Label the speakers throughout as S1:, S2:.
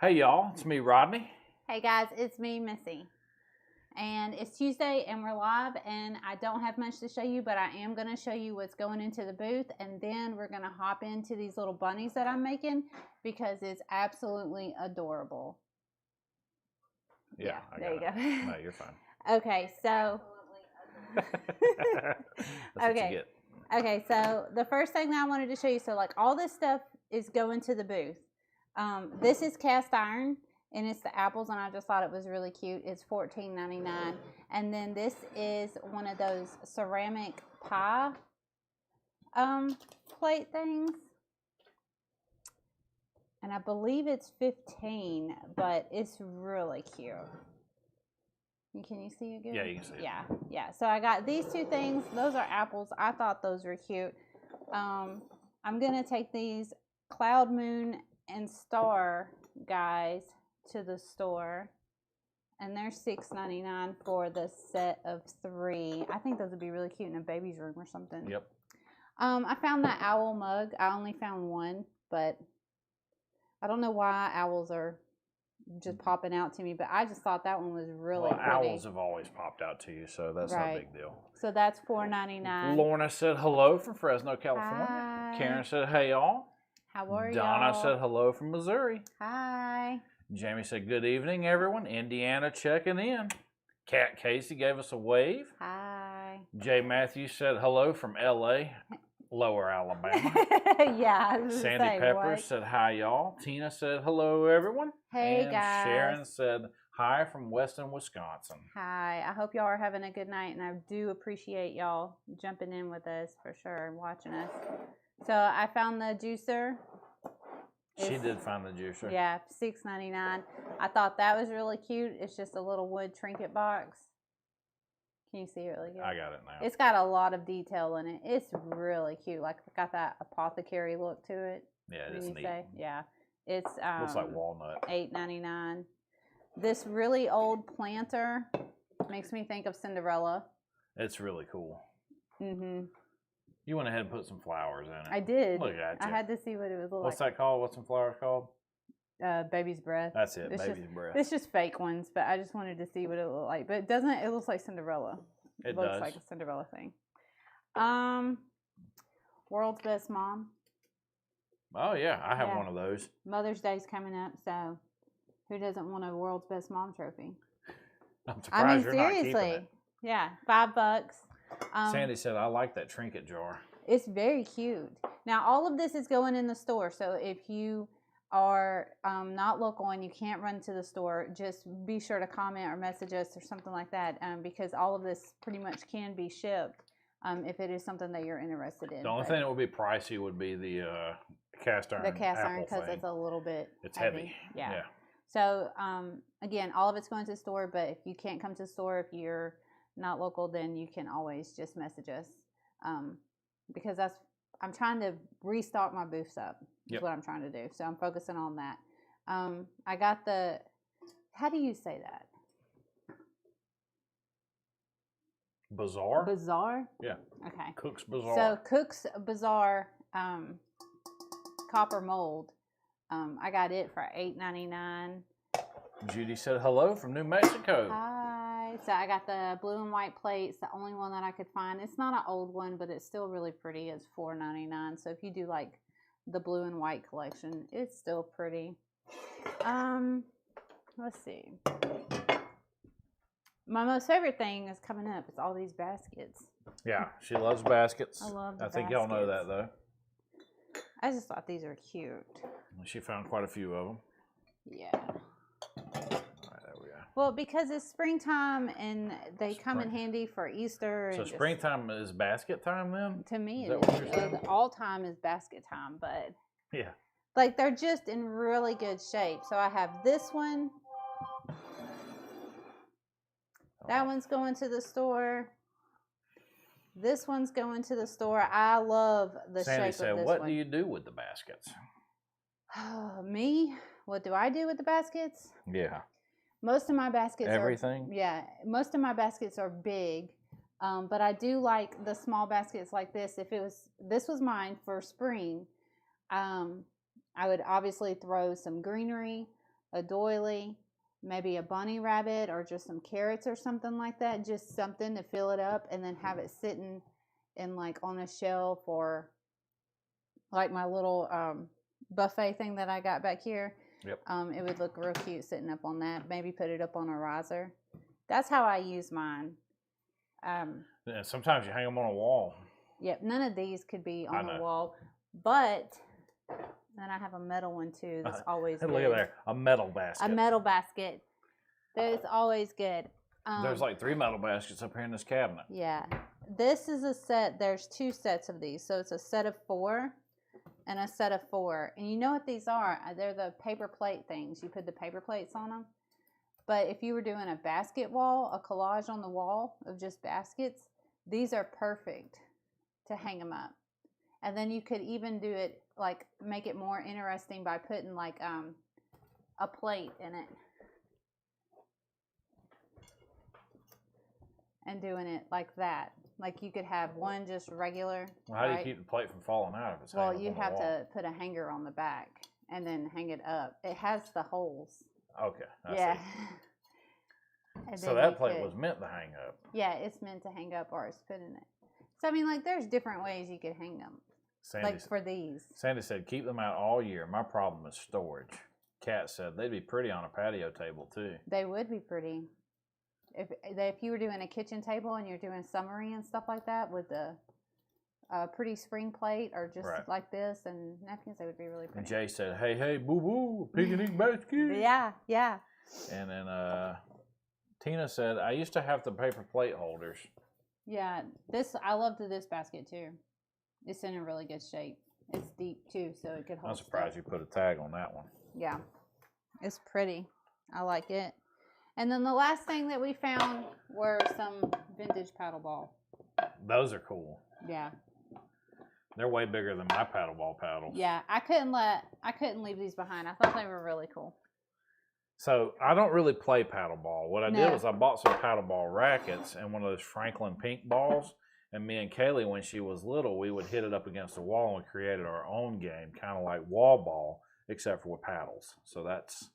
S1: Hey y'all, it's me, Rodney.
S2: Hey guys, it's me, Missy. And it's Tuesday and we're live, and I don't have much to show you, but I am going to show you what's going into the booth, and then we're going to hop into these little bunnies that I'm making because it's absolutely adorable.
S1: Yeah,
S2: there you go.
S1: No, you're fine.
S2: Okay, so Okay, so the first thing that I wanted to show you, so like all this stuff is going to the booth. This is cast iron, and it's the apples, and I just thought it was really cute. It's $14.99. And then this is one of those ceramic pie plate things, and I believe it's $15, but it's really cute. Can you see it good?
S1: Yeah, you can see it.
S2: Yeah. So I got these two things. Those are apples. I thought those were cute. I'm going to take these cloud, moon, and star guys to the store, and they're $6.99 for the set of 3. I think those would be really cute in a baby's room or something.
S1: Yep.
S2: I found that owl mug. I only found one, but I don't know why owls are just popping out to me, but I just thought that one was really pretty.
S1: Owls have always popped out to you, so that's not a big deal.
S2: So that's $4.99.
S1: Lorna said hello from Fresno, California.
S2: Hi.
S1: Karen said, hey y'all.
S2: How are you?
S1: Donna said hello from Missouri.
S2: Hi.
S1: Jamie said good evening, everyone. Indiana checking in. Kat Casey gave us a wave.
S2: Hi.
S1: Jay Matthews said hello from LA, Lower Alabama.
S2: Yeah.
S1: Sandy Peppers said hi, y'all. Tina said hello, everyone.
S2: Hey,
S1: and
S2: guys.
S1: Sharon said hi from Weston, Wisconsin.
S2: Hi. I hope y'all are having a good night, and I do appreciate y'all jumping in with us for sure and watching us. So I found the juicer.
S1: She did find the juicer.
S2: Yeah, $6.99. I thought that was really cute. It's just a little wood trinket box. Can you see it really good?
S1: I got it now.
S2: It's got a lot of detail in it. It's really cute. Like, got that apothecary look to it.
S1: Yeah, it's neat.
S2: Yeah. It's
S1: looks like walnut.
S2: $8.99. This really old planter makes me think of Cinderella.
S1: It's really cool.
S2: Mm-hmm.
S1: You went ahead and put some flowers in it.
S2: I did.
S1: Look at you.
S2: I had to see what it was like.
S1: What's that called? What's some flowers called?
S2: Baby's breath.
S1: That's it, baby's breath.
S2: It's just fake ones, but I just wanted to see what it looked like. But it looks like Cinderella.
S1: It
S2: looks
S1: does.
S2: like a Cinderella thing. World's Best Mom.
S1: Oh yeah, I have one of those.
S2: Mother's Day's coming up, so who doesn't want a World's Best Mom trophy?
S1: I'm surprised you're not keeping it.
S2: Yeah, $5.
S1: Sandy said, I like that trinket jar.
S2: It's very cute. Now, all of this is going in the store, so if you are not local and you can't run to the store, just be sure to comment or message us or something like that, because all of this pretty much can be shipped if it is something that you're interested in.
S1: The only thing that would be pricey would be the cast iron.
S2: The cast iron, because it's a little bit
S1: heavy.
S2: Yeah. So, again, all of it's going to the store, but if you can't come to the store, if you're not local, then you can always just message us, because I'm trying to restock my booths up. Is what I'm trying to do. So I'm focusing on that. I got how do you say that?
S1: Bazaar?
S2: Bazaar?
S1: Yeah.
S2: Okay.
S1: Cook's Bazaar.
S2: So Cook's Bazaar copper mold. I got it for $8.99.
S1: Judy said hello from New Mexico.
S2: Hi. So I got the blue and white plates, the only one that I could find. It's not an old one, but it's still really pretty. It's $4.99. So if you do like the blue and white collection, it's still pretty. Let's see. My most favorite thing is coming up. It's all these baskets.
S1: Yeah, she loves baskets.
S2: I love the
S1: I think y'all know that, though.
S2: I just thought these are cute.
S1: She found quite a few of them.
S2: Yeah.
S1: All right, there we go.
S2: Well, because it's springtime and they come in handy for Easter.
S1: So springtime is basket time then?
S2: To me,
S1: is that what you're saying?
S2: All time is basket time, but
S1: yeah,
S2: like they're just in really good shape. So I have this one. That one's going to the store. This one's going to the store. I love the shape of this one.
S1: Sandy said, what do you do with the baskets?
S2: Me? What do I do with the baskets?
S1: Yeah.
S2: Most of my baskets most of my baskets are big. But I do like the small baskets like this. If this was mine for spring, I would obviously throw some greenery, a doily, maybe a bunny rabbit, or just some carrots or something like that. Just something to fill it up, and then have it sitting in like on a shelf, or like my little buffet thing that I got back here.
S1: Yep.
S2: It would look real cute sitting up on that. Maybe put it up on a riser. That's how I use mine.
S1: Yeah, sometimes you hang them on a wall.
S2: Yep, none of these could be on the wall, but then I have a metal one too. That's always good.
S1: Look at there, a metal basket.
S2: A metal basket. That's always good.
S1: There's like 3 metal baskets up here in this cabinet.
S2: Yeah, this is a set. There's 2 sets of these, so it's a set of 4 and a set of 4. And you know what these are? They're the paper plate things. You put the paper plates on them. But if you were doing a basket wall, a collage on the wall of just baskets, these are perfect to hang them up. And then you could even do it, like make it more interesting by putting like a plate in it. And doing it like that. Like you could have one just regular.
S1: Well, how do you keep the plate from falling out if it's hanging
S2: Well, you
S1: on the
S2: have
S1: wall?
S2: to put a hanger on the back and then hang it up. It has the holes.
S1: Okay. I
S2: Yeah.
S1: see. So that plate was meant to hang up.
S2: Yeah, it's meant to hang up, or it's put in it. So I mean, like, there's different ways you could hang them. Like for these.
S1: Sandy said, keep them out all year. My problem is storage. Kat said they'd be pretty on a patio table too.
S2: They would be pretty. If you were doing a kitchen table and you're doing summery and stuff like that with a pretty spring plate, or just like this, and napkins, they would be really pretty.
S1: And Jay said, hey, boo-boo, picnic basket.
S2: Yeah.
S1: And then Tina said, I used to have the paper plate holders.
S2: Yeah, I loved this basket too. It's in a really good shape. It's deep too, so it could hold.
S1: I'm surprised you put a tag on that one.
S2: Yeah, it's pretty. I like it. And then the last thing that we found were some vintage paddle ball.
S1: Those are cool.
S2: Yeah.
S1: They're way bigger than my paddle ball paddles.
S2: Yeah, I couldn't leave these behind. I thought they were really cool.
S1: So I don't really play paddle ball. What I did was I bought some paddle ball rackets and one of those Franklin pink balls. And me and Kaylee, when she was little, we would hit it up against the wall and created our own game, kind of like wall ball, except for with paddles. So that's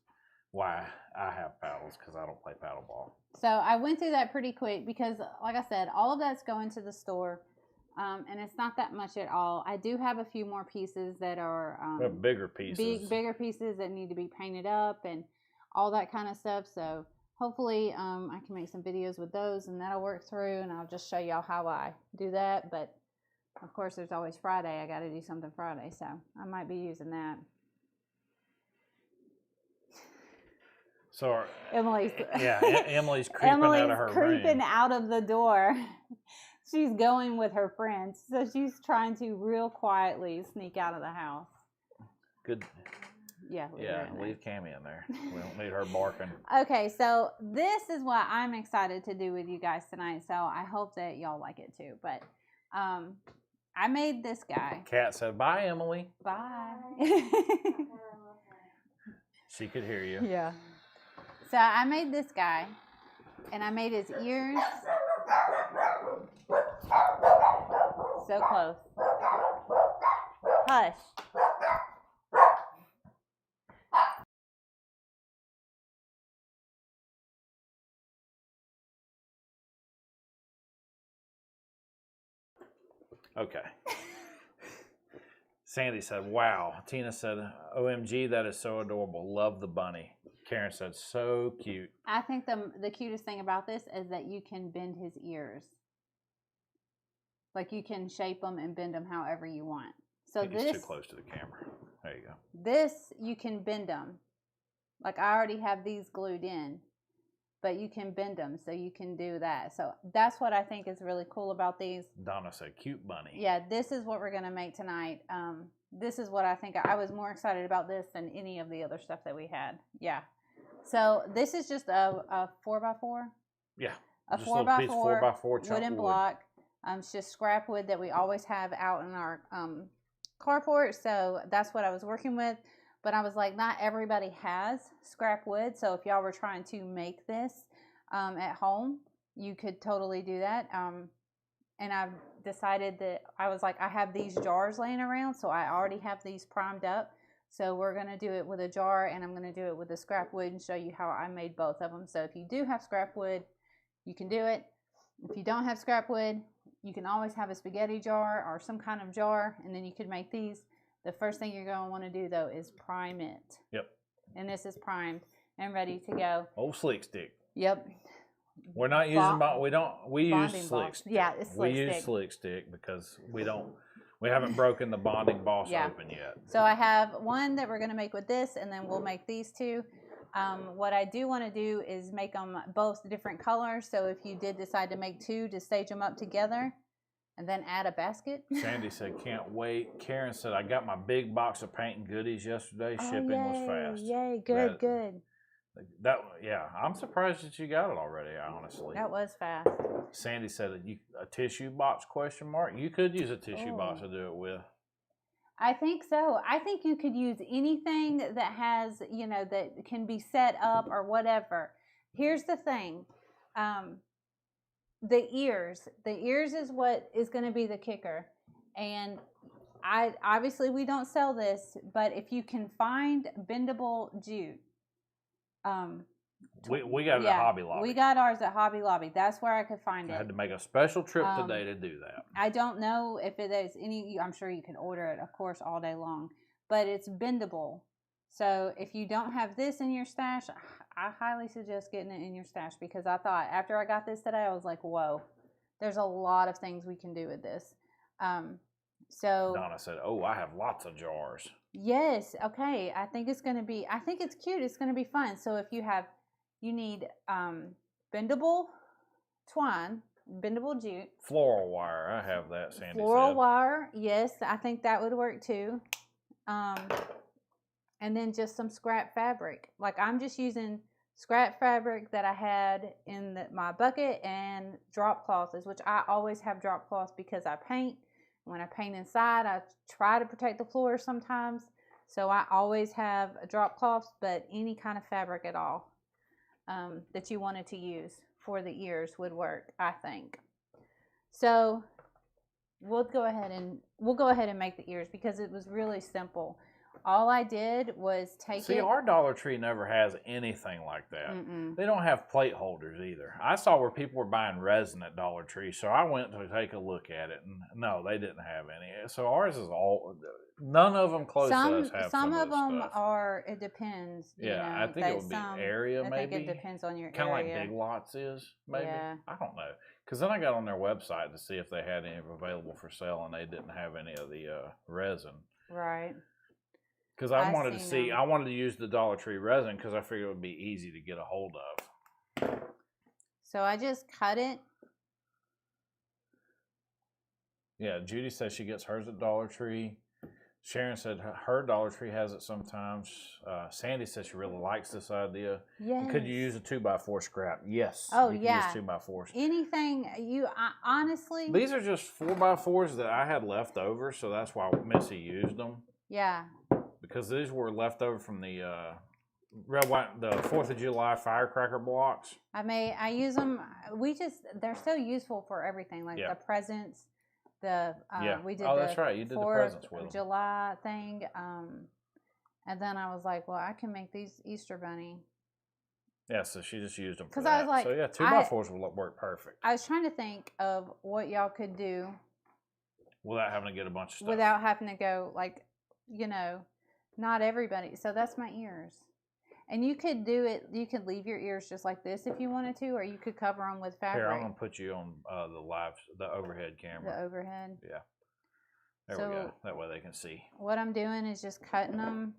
S1: why I have paddles, because I don't play paddle ball.
S2: So I went through that pretty quick because, like I said, all of that's going to the store. And it's not that much at all. I do have a few more pieces that are
S1: bigger pieces.
S2: Bigger pieces that need to be painted up and all that kind of stuff. So hopefully I can make some videos with those, and that'll work through, and I'll just show y'all how I do that. But of course, there's always Friday. I got to do something Friday, so I might be using that.
S1: So
S2: Emily's
S1: Emily's creeping out of her room.
S2: creeping out of the door. She's going with her friends, so she's trying to real quietly sneak out of the house.
S1: Good.
S2: Yeah.
S1: Leave Cammie in there. We don't need her barking.
S2: Okay, so this is what I'm excited to do with you guys tonight. So I hope that y'all like it too. But I made this guy.
S1: Kat said, "Bye, Emily."
S2: Bye.
S1: She could hear you.
S2: Yeah. So I made this guy, and I made his ears. So close. Hush.
S1: Okay. Sandy said, wow. Tina said, OMG, that is so adorable. Love the bunny. Karen said, so cute.
S2: I think the cutest thing about this is that you can bend his ears. Like you can shape them and bend them however you want. So
S1: I think it's too close to the camera. There you go.
S2: This, you can bend them. Like I already have these glued in, but you can bend them, so you can do that. So that's what I think is really cool about these.
S1: Donna said, cute bunny.
S2: Yeah, this is what we're going to make tonight. This is what I think. I was more excited about this than any of the other stuff that we had. Yeah. So this is just a 4x4.
S1: Yeah.
S2: A
S1: just
S2: 4x4
S1: 4x4
S2: wooden block. It's just scrap wood that we always have out in our carport. So that's what I was working with. But I was like, not everybody has scrap wood. So if y'all were trying to make this at home, you could totally do that. And I've decided that I was like, I have these jars laying around. So I already have these primed up. So we're going to do it with a jar, and I'm going to do it with the scrap wood and show you how I made both of them. So if you do have scrap wood, you can do it. If you don't have scrap wood, you can always have a spaghetti jar or some kind of jar, and then you could make these. The first thing you're going to want to do, though, is prime it.
S1: Yep.
S2: And this is primed and ready to go.
S1: Old slick stick.
S2: Yep.
S1: We're not using we use slick stick.
S2: Yeah, it's slick stick.
S1: We use slick stick because we haven't broken the bonding boss open yet.
S2: So I have one that we're going to make with this, and then we'll make these two. What I do want to do is make them both different colors. So if you did decide to make two, to stage them up together and then add a basket.
S1: Sandy said, can't wait. Karen said, I got my big box of paint and goodies yesterday. Shipping was fast.
S2: Yay, good, good.
S1: Yeah, I'm surprised that you got it already, honestly.
S2: That was fast.
S1: Sandy said, a tissue box, question mark? You could use a tissue box to do it with.
S2: I think so. I think you could use anything that has, you know, that can be set up or whatever. Here's the thing. The ears is what is going to be the kicker. And obviously we don't sell this, but if you can find bendable jute,
S1: we got it at Hobby Lobby.
S2: We got ours at Hobby Lobby. That's where I could find it.
S1: I had to make a special trip today to do that.
S2: I don't know if it is any. I'm sure you can order it, of course, all day long. But it's bendable. So if you don't have this in your stash, I highly suggest getting it in your stash, because I thought after I got this today, I was like, whoa, there's a lot of things we can do with this. So
S1: Donna said, oh, I have lots of jars.
S2: Yes. Okay. I think it's cute. It's going to be fun. So if you need bendable twine, bendable jute.
S1: Floral wire. I have that, Sandy
S2: Floral
S1: said.
S2: wire. Yes. I think that would work too. And then just some scrap fabric. Like I'm just using scrap fabric that I had in my bucket, and drop cloths, which I always have drop cloths because I paint. When I paint inside, I try to protect the floor sometimes. So I always have a drop cloths, but any kind of fabric at all that you wanted to use for the ears would work, I think. So we'll go ahead and make the ears, because it was really simple. All I did was
S1: See, our Dollar Tree never has anything like that. They don't have plate holders either. I saw where people were buying resin at Dollar Tree, so I went to take a look at it, and no, they didn't have any. So ours is none of them close to us have some of them
S2: stuff. Are, it depends.
S1: Yeah, I think it would be area maybe.
S2: I think it depends on your
S1: kind
S2: area.
S1: Kind of like Big Lots is, maybe.
S2: Yeah.
S1: I don't know. Because then I got on their website to see if they had any available for sale, and they didn't have any of the resin.
S2: Right.
S1: Because I wanted to use the Dollar Tree resin because I figured it would be easy to get a hold of.
S2: So I just cut it.
S1: Yeah, Judy says she gets hers at Dollar Tree. Sharon said her Dollar Tree has it sometimes. Sandy says she really likes this idea.
S2: Yes.
S1: Could you use a 2x4 scrap? Yes.
S2: Oh,
S1: you
S2: yeah.
S1: Can use 2x4s.
S2: Anything honestly.
S1: These are just 4x4s that I had left over, so that's why Missy used them.
S2: Yeah.
S1: Because these were left over from the the 4th of July firecracker blocks.
S2: I use them. They're so useful for everything, like the presents. We did
S1: that's right. You did the presents with them.
S2: July thing. And then I was like, well, I can make these Easter bunny.
S1: Yeah, so she just used them for
S2: that. I was like,
S1: so yeah, 2x4s will work perfect.
S2: I was trying to think of what y'all could do
S1: without having to get a bunch of stuff.
S2: Without having to go, like, not everybody. So that's my ears. And you could do it, you could leave your ears just like this if you wanted to, or you could cover them with fabric.
S1: Here, I'm going to put you on the overhead camera.
S2: The overhead?
S1: Yeah. There we go. That way they can see.
S2: What I'm doing is just cutting them.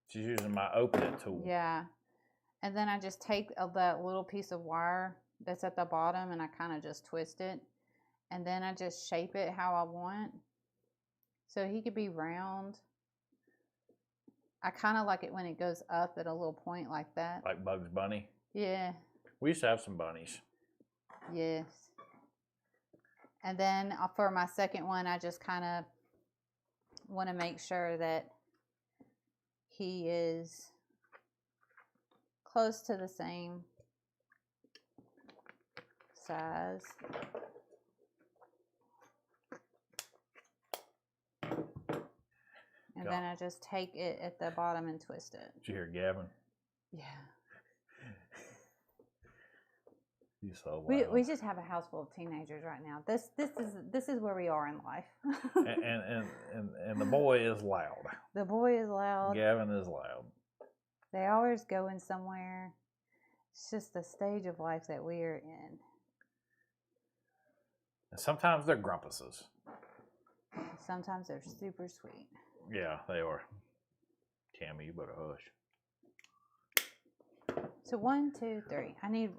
S1: She's using my open it tool.
S2: Yeah. And then I just take that little piece of wire that's at the bottom, and I kind of just twist it. And then I just shape it how I want. So he could be round. I kind of like it when it goes up at a little point like that.
S1: Like Bugs Bunny?
S2: Yeah.
S1: We used to have some bunnies.
S2: Yes. And then for my second one, I just kind of want to make sure that he is close to the same size. And then I just take it at the bottom and twist it.
S1: Did you hear Gavin?
S2: Yeah.
S1: He's so loud.
S2: We just have a house full of teenagers right now. This is where we are in life.
S1: and the boy is loud.
S2: The boy is loud.
S1: Gavin is loud.
S2: They always going somewhere. It's just the stage of life that we are in.
S1: And sometimes they're grumpuses.
S2: Sometimes they're super sweet.
S1: Yeah, they are. Tammy, you better hush.
S2: So 1, 2, 3.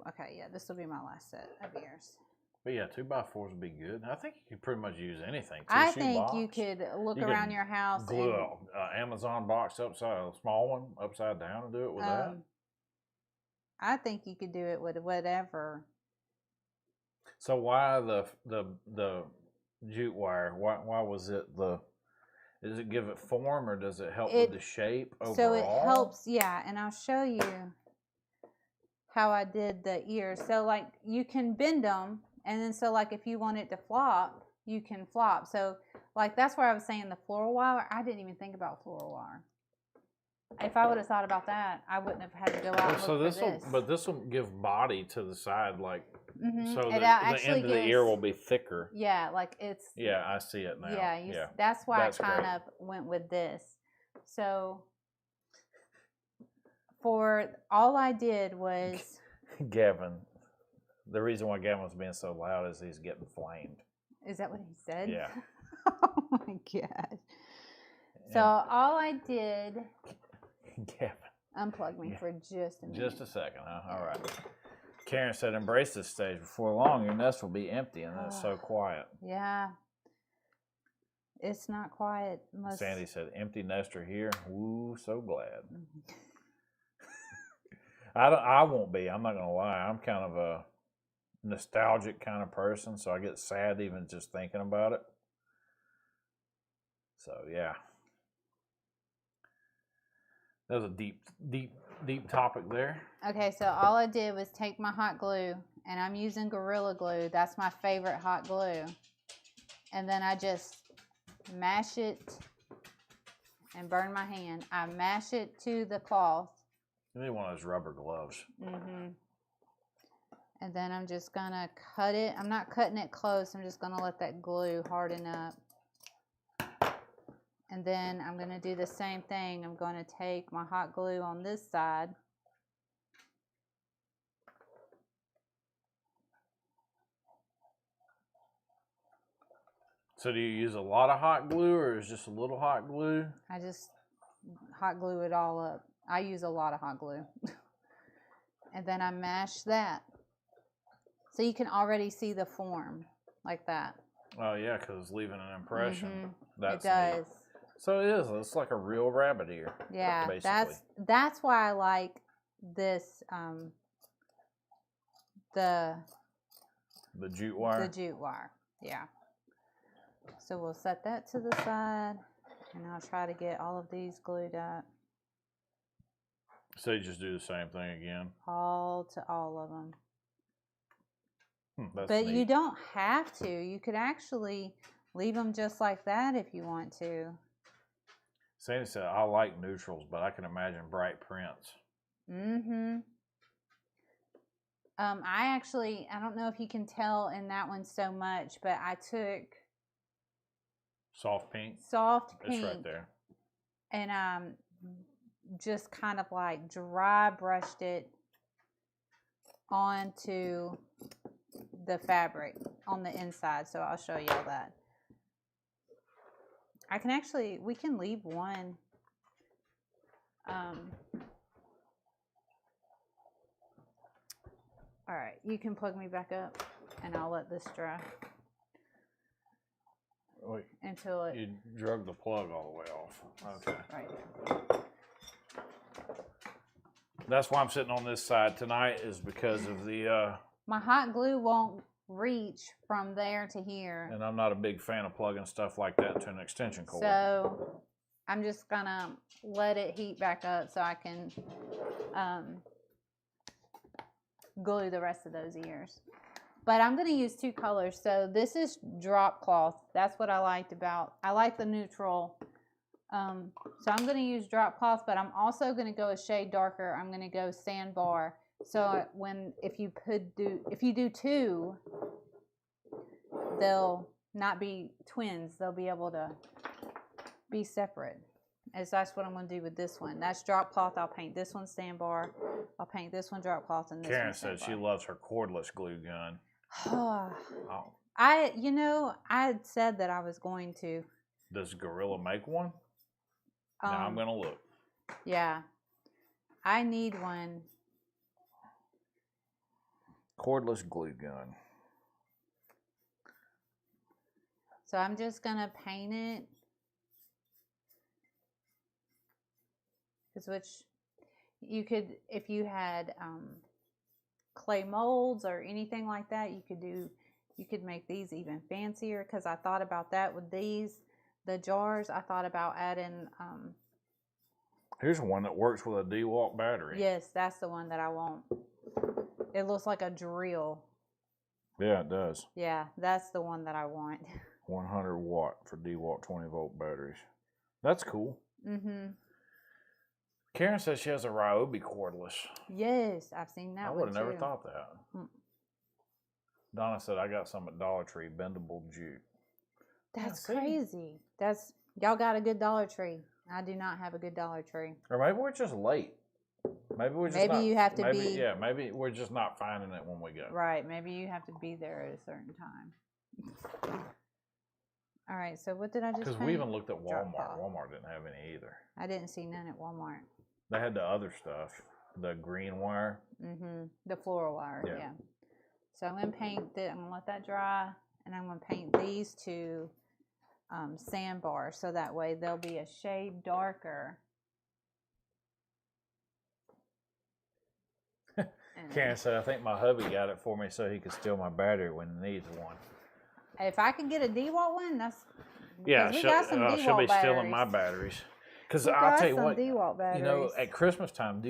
S2: Okay, yeah, this will be my last set of ears.
S1: But yeah, 2x4s would be good. I think you could pretty much use anything.
S2: I think you could look around your house.
S1: Glue an Amazon box upside, a small one upside down, and do it with that.
S2: I think you could do it with whatever.
S1: So why the jute wire? Why was it does it give it form or does it help with the shape overall?
S2: So it helps, yeah, and I'll show you how I did the ears. So like you can bend them, and then so like if you want it to flop, you can flop. So like that's where I was saying the floral wire. I didn't even think about floral wire. If I would have thought about that, I wouldn't have had to go out and look for this.
S1: But this will give body to the side, like so the end of the ear will be thicker.
S2: Yeah, like it's.
S1: Yeah, I see it now.
S2: Yeah, that's why I kind of went with this. So for all I did was.
S1: Gavin, the reason why Gavin was being so loud is he's getting flamed.
S2: Is that what he said?
S1: Yeah.
S2: Oh my gosh. So all I did.
S1: Gavin.
S2: Unplug me for just a minute.
S1: Just a second, huh? All right. Karen said, embrace this stage. Before long, your nest will be empty, and it's so quiet.
S2: Yeah. It's not quiet.
S1: Sandy said, empty nester here. Woo, so glad. I won't be. I'm not going to lie. I'm kind of a nostalgic kind of person, so I get sad even just thinking about it. So, yeah. That was a deep topic there.
S2: Okay, so all I did was take my hot glue, and I'm using Gorilla Glue. That's my favorite hot glue. And then I just mash it and burn my hand. I mash it to the cloth.
S1: You need one of those rubber gloves.
S2: Mm-hmm. And then I'm just going to cut it. I'm not cutting it close. I'm just going to let that glue harden up. And then I'm going to do the same thing. I'm going to take my hot glue on this side.
S1: So do you use a lot of hot glue or is just a little hot glue?
S2: I just hot glue it all up. I use a lot of hot glue. And then I mash that. So you can already see the form like that.
S1: Oh, yeah, because it's leaving an impression.
S2: Mm-hmm. It does.
S1: Neat. So it is. It's like a real rabbit ear.
S2: Yeah,
S1: basically.
S2: that's why I like this. The
S1: jute wire.
S2: The jute wire. Yeah. So we'll set that to the side, and I'll try to get all of these glued up.
S1: So you just do the same thing again.
S2: All of them.
S1: But
S2: neat. You don't have to. You could actually leave them just like that if you want to.
S1: Sandy said, I like neutrals, but I can imagine bright prints.
S2: Mm-hmm. I don't know if you can tell in that one so much, but I took
S1: soft pink.
S2: It's
S1: right there.
S2: And just kind of like dry brushed it onto the fabric on the inside. So I'll show you all that. We can leave one. All right, you can plug me back up and I'll let this dry.
S1: Wait,
S2: until it...
S1: You drug the plug all the way off. Okay.
S2: Right there.
S1: That's why I'm sitting on this side tonight is because of the...
S2: My hot glue won't reach from there to here.
S1: And I'm not a big fan of plugging stuff like that to an extension cord.
S2: So I'm just going to let it heat back up so I can glue the rest of those ears. But I'm going to use two colors. So this is drop cloth. That's what I liked about. I like the neutral So I'm going to use drop cloth, but I'm also going to go a shade darker. I'm going to go sandbar. So if you do two, they'll not be twins. They'll be able to be separate. As that's what I'm going to do with this one. That's drop cloth. I'll paint this one sandbar. I'll paint this one drop cloth and this
S1: Karen
S2: one
S1: said
S2: sandbar.
S1: she loves her cordless glue gun.
S2: Oh.
S1: Oh.
S2: I had said that I was going to.
S1: Does Gorilla make one? Now I'm going to look.
S2: Yeah. I need one.
S1: Cordless glue gun.
S2: So I'm just going to paint it. Which you could, if you had clay molds or anything like that, you could make these even fancier. Because I thought about that with the jars. I thought about adding.
S1: Here's one that works with a DeWalt battery.
S2: Yes, that's the one that I want. It looks like a drill.
S1: Yeah, it does.
S2: Yeah, that's the one that I want.
S1: 100 watt for DeWalt 20 volt batteries. That's cool. Mm-hmm. Karen says she has a Ryobi cordless.
S2: Yes, I've seen that one.
S1: I would have never thought that. Donna said I got some at Dollar Tree, bendable jute.
S2: That's crazy. Y'all got a good Dollar Tree. I do not have a good Dollar Tree.
S1: Or maybe we're just late. Maybe
S2: you have to be.
S1: Yeah, maybe we're just not finding it when we go.
S2: Right. Maybe you have to be there at a certain time. All right. So what did I just?
S1: Because we even looked at Walmart. Walmart didn't have any either.
S2: I didn't see none at Walmart.
S1: They had the other stuff, the green wire.
S2: Mm-hmm. The floral wire. Yeah. So I'm gonna paint I'm gonna let that dry, and I'm gonna paint these two sandbars, so that way they'll be a shade darker.
S1: Karen said, I think my hubby got it for me so he could steal my battery when he needs one.
S2: If I could get a DeWalt one, that's...
S1: Yeah, she'll be stealing my batteries. Because I'll tell you what, at Christmas time,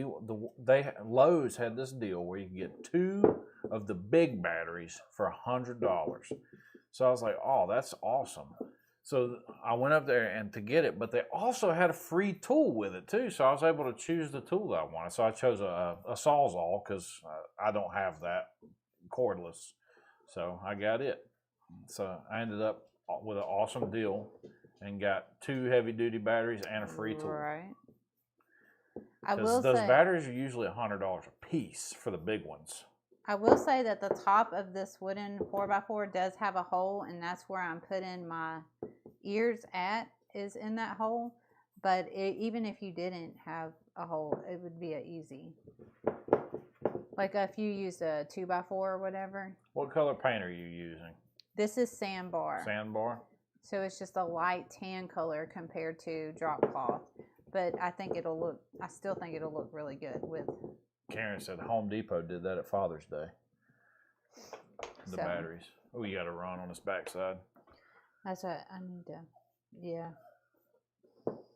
S1: Lowe's had this deal where you can get 2 of the big batteries for $100. So I was like, oh, that's awesome. So I went up there and to get it, but they also had a free tool with it too. So I was able to choose the tool that I wanted. So I chose a Sawzall because I don't have that cordless. So I got it. So I ended up with an awesome deal and got 2 heavy duty batteries and a free tool.
S2: Right.
S1: Because those batteries are usually $100 a piece for the big ones.
S2: I will say that the top of this wooden 4x4 does have a hole, and that's where I'm putting my ears is in that hole. But even if you didn't have a hole, it would be easy. Like if you used a 2x4 or whatever.
S1: What color paint are you using?
S2: This is sandbar.
S1: Sandbar?
S2: So it's just a light tan color compared to drop cloth. But I still think it'll look really good with...
S1: Karen said Home Depot did that at Father's Day. The batteries. Oh, you got to run on this backside.
S2: That's what I need to, yeah.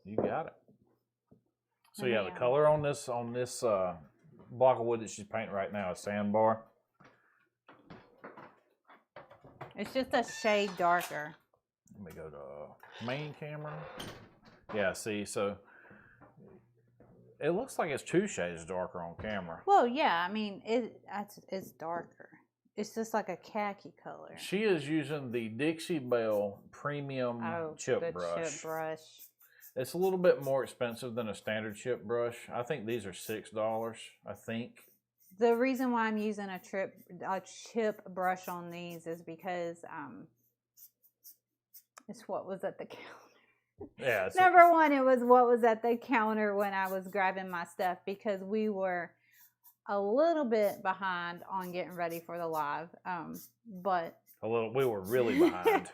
S1: You got it. So yeah, the color on this block of wood that she's painting right now is sandbar.
S2: It's just a shade darker.
S1: Let me go to main camera. Yeah, see, so it looks like it's 2 shades darker on camera.
S2: Well, yeah, I mean, it's darker. It's just like a khaki color.
S1: She is using the Dixie Belle Premium chip brush.
S2: Chip brush.
S1: It's a little bit more expensive than a standard chip brush. I think these are $6, I think.
S2: The reason why I'm using a chip brush on these is because it's what was at the counter.
S1: Yeah.
S2: Number one, it was what was at the counter when I was grabbing my stuff, because we were a little bit behind on getting ready for the live. But we were really behind.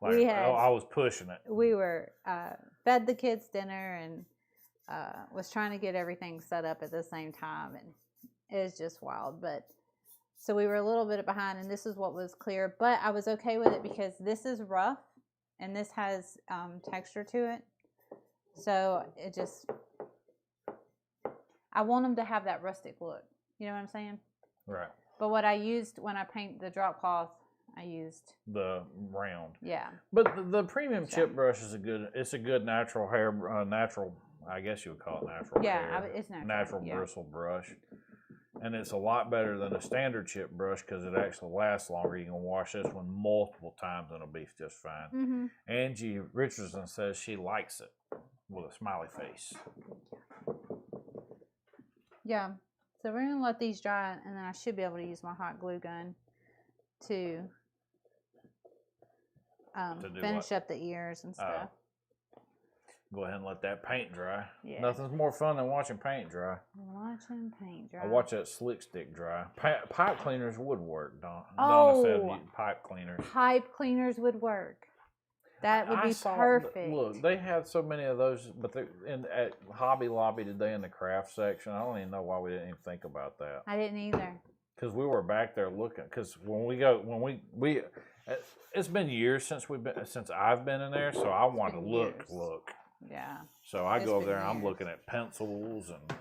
S2: I was pushing it. We were fed the kids dinner and was trying to get everything set up at the same time, and it was just wild. But so we were a little bit behind, and this is what was clear. But I was okay with it because this is rough. And this has texture to it. So it just, I want them to have that rustic look. You know what I'm saying?
S1: Right.
S2: But what I used when I paint the drop cloth, I used
S1: the round.
S2: Yeah.
S1: But the premium chip brush is a good natural hair, natural, I guess you would call it natural hair.
S2: It's natural.
S1: Natural bristle brush. And it's a lot better than a standard chip brush because it actually lasts longer. You can wash this one multiple times and it'll be just fine.
S2: Mm-hmm.
S1: Angie Richardson says she likes it with a smiley face.
S2: Yeah. So we're going to let these dry, and then I should be able to use my hot glue gun to finish up the ears and stuff.
S1: Go ahead and let that paint dry.
S2: Yeah.
S1: Nothing's more fun than watching paint dry.
S2: Watching paint dry.
S1: I watch that slick stick dry. Pipe cleaners would work, Donna said pipe cleaners.
S2: Pipe cleaners would work. That would be perfect.
S1: Look, they had so many of those, but at Hobby Lobby today in the craft section. I don't even know why we didn't even think about that.
S2: I didn't either.
S1: Because we were back there looking. Because it's been years since I've been in there, so I want to look.
S2: Yeah.
S1: So I go over there and I'm looking at pencils and